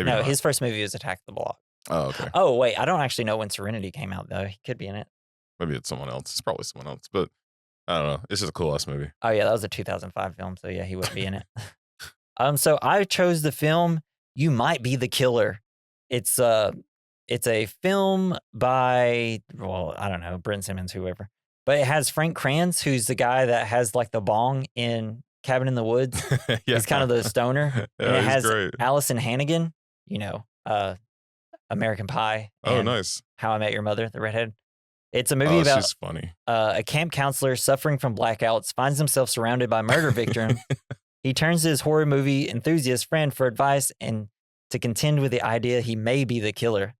know. His first movie was Attack the Block. Oh, okay. Oh, wait. I don't actually know when Serenity came out, though. He could be in it. Maybe it's someone else. It's probably someone else, but I don't know. It's just a cool ass movie. Oh, yeah. That was a 2005 film. So, yeah, he wouldn't be in it. So I chose the film You Might Be the Killer. It's a film by, I don't know, Brent Simmons, whoever. But it has Frank Kranz, who's the guy that has like the bong in Cabin in the Woods. He's kind of the stoner. And it has great. Allison Hannigan, American Pie. Oh, nice. How I Met Your Mother, the redhead. It's a movie about she's funny. A camp counselor suffering from blackouts finds himself surrounded by murder victims. He turns to his horror movie enthusiast friend for advice and to contend with the idea he may be the killer.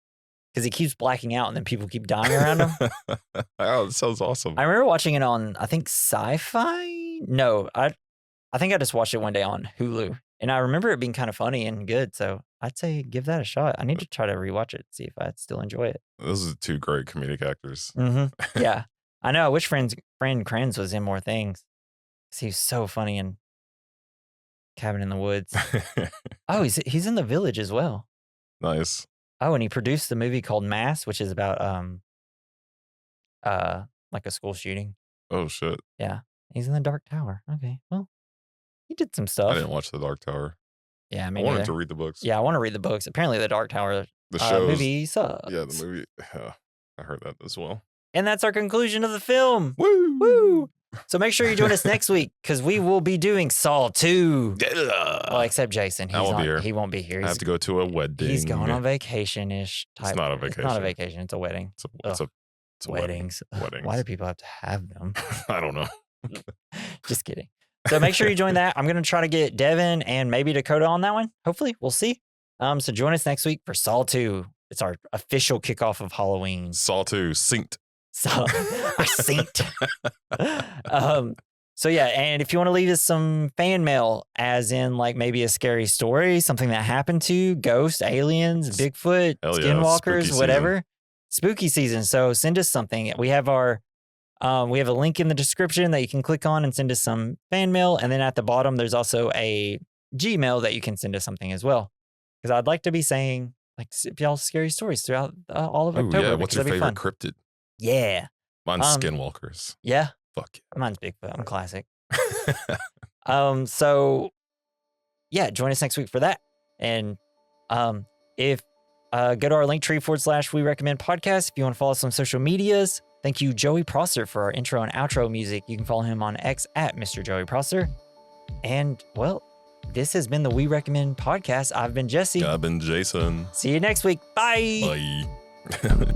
Because he keeps blacking out and then people keep dying around him. Oh, that sounds awesome. I remember watching it on, I think, Sci-Fi? No, I think I just watched it one day on Hulu. And I remember it being kind of funny and good. So I'd say give that a shot. I need to try to rewatch it, see if I still enjoy it. Those are 2 great comedic actors. Mm-hmm. Yeah. I know. I wish Frank Kranz was in more things. Because he's so funny in Cabin in the Woods. Oh, he's in The Village as well. Nice. Oh, and he produced the movie called Mass, which is about like a school shooting. Oh shit. Yeah. He's in The Dark Tower. Okay. Well, he did some stuff. I didn't watch The Dark Tower. Yeah, I wanted to read the books. Yeah, I want to read the books. Apparently The Dark Tower movie sucks. Yeah, the movie. I heard that as well. And that's our conclusion of the film. Woo! Woo! So make sure you join us next week because we will be doing Saw 2. Well, except Jason. He won't be here. I have to go to a wedding. He's going on vacation-ish type. It's not a vacation. It's not a vacation. It's a wedding. It's a weddings. Weddings. Why do people have to have them? I don't know. Just kidding. So make sure you join that. I'm going to try to get Devin and maybe Dakota on that one. Hopefully. We'll see. So join us next week for Saw 2. It's our official kickoff of Halloween. Saw 2, synced. So I synced. So yeah, and if you want to leave us some fan mail, as in like maybe a scary story, something that happened to you, ghosts, aliens, Bigfoot, skinwalkers, whatever. Spooky season. So send us something. We have a link in the description that you can click on and send us some fan mail. And then at the bottom, there's also a Gmail that you can send us something as well. Because I'd like to be saying like y'all scary stories throughout all of October. Yeah, what's your favorite cryptid? Yeah. Mine's skinwalkers. Yeah. Fuck yeah. Mine's Bigfoot. I'm classic. So yeah, join us next week for that. And if go to our link tree / we recommend podcast. If you want to follow us on social medias, thank you, Joey Prosser, for our intro and outro music. You can follow him on X at Mr. Joey Prosser. And well, this has been the We Recommend podcast. I've been Jesse. I've been Jason. See you next week. Bye. Bye.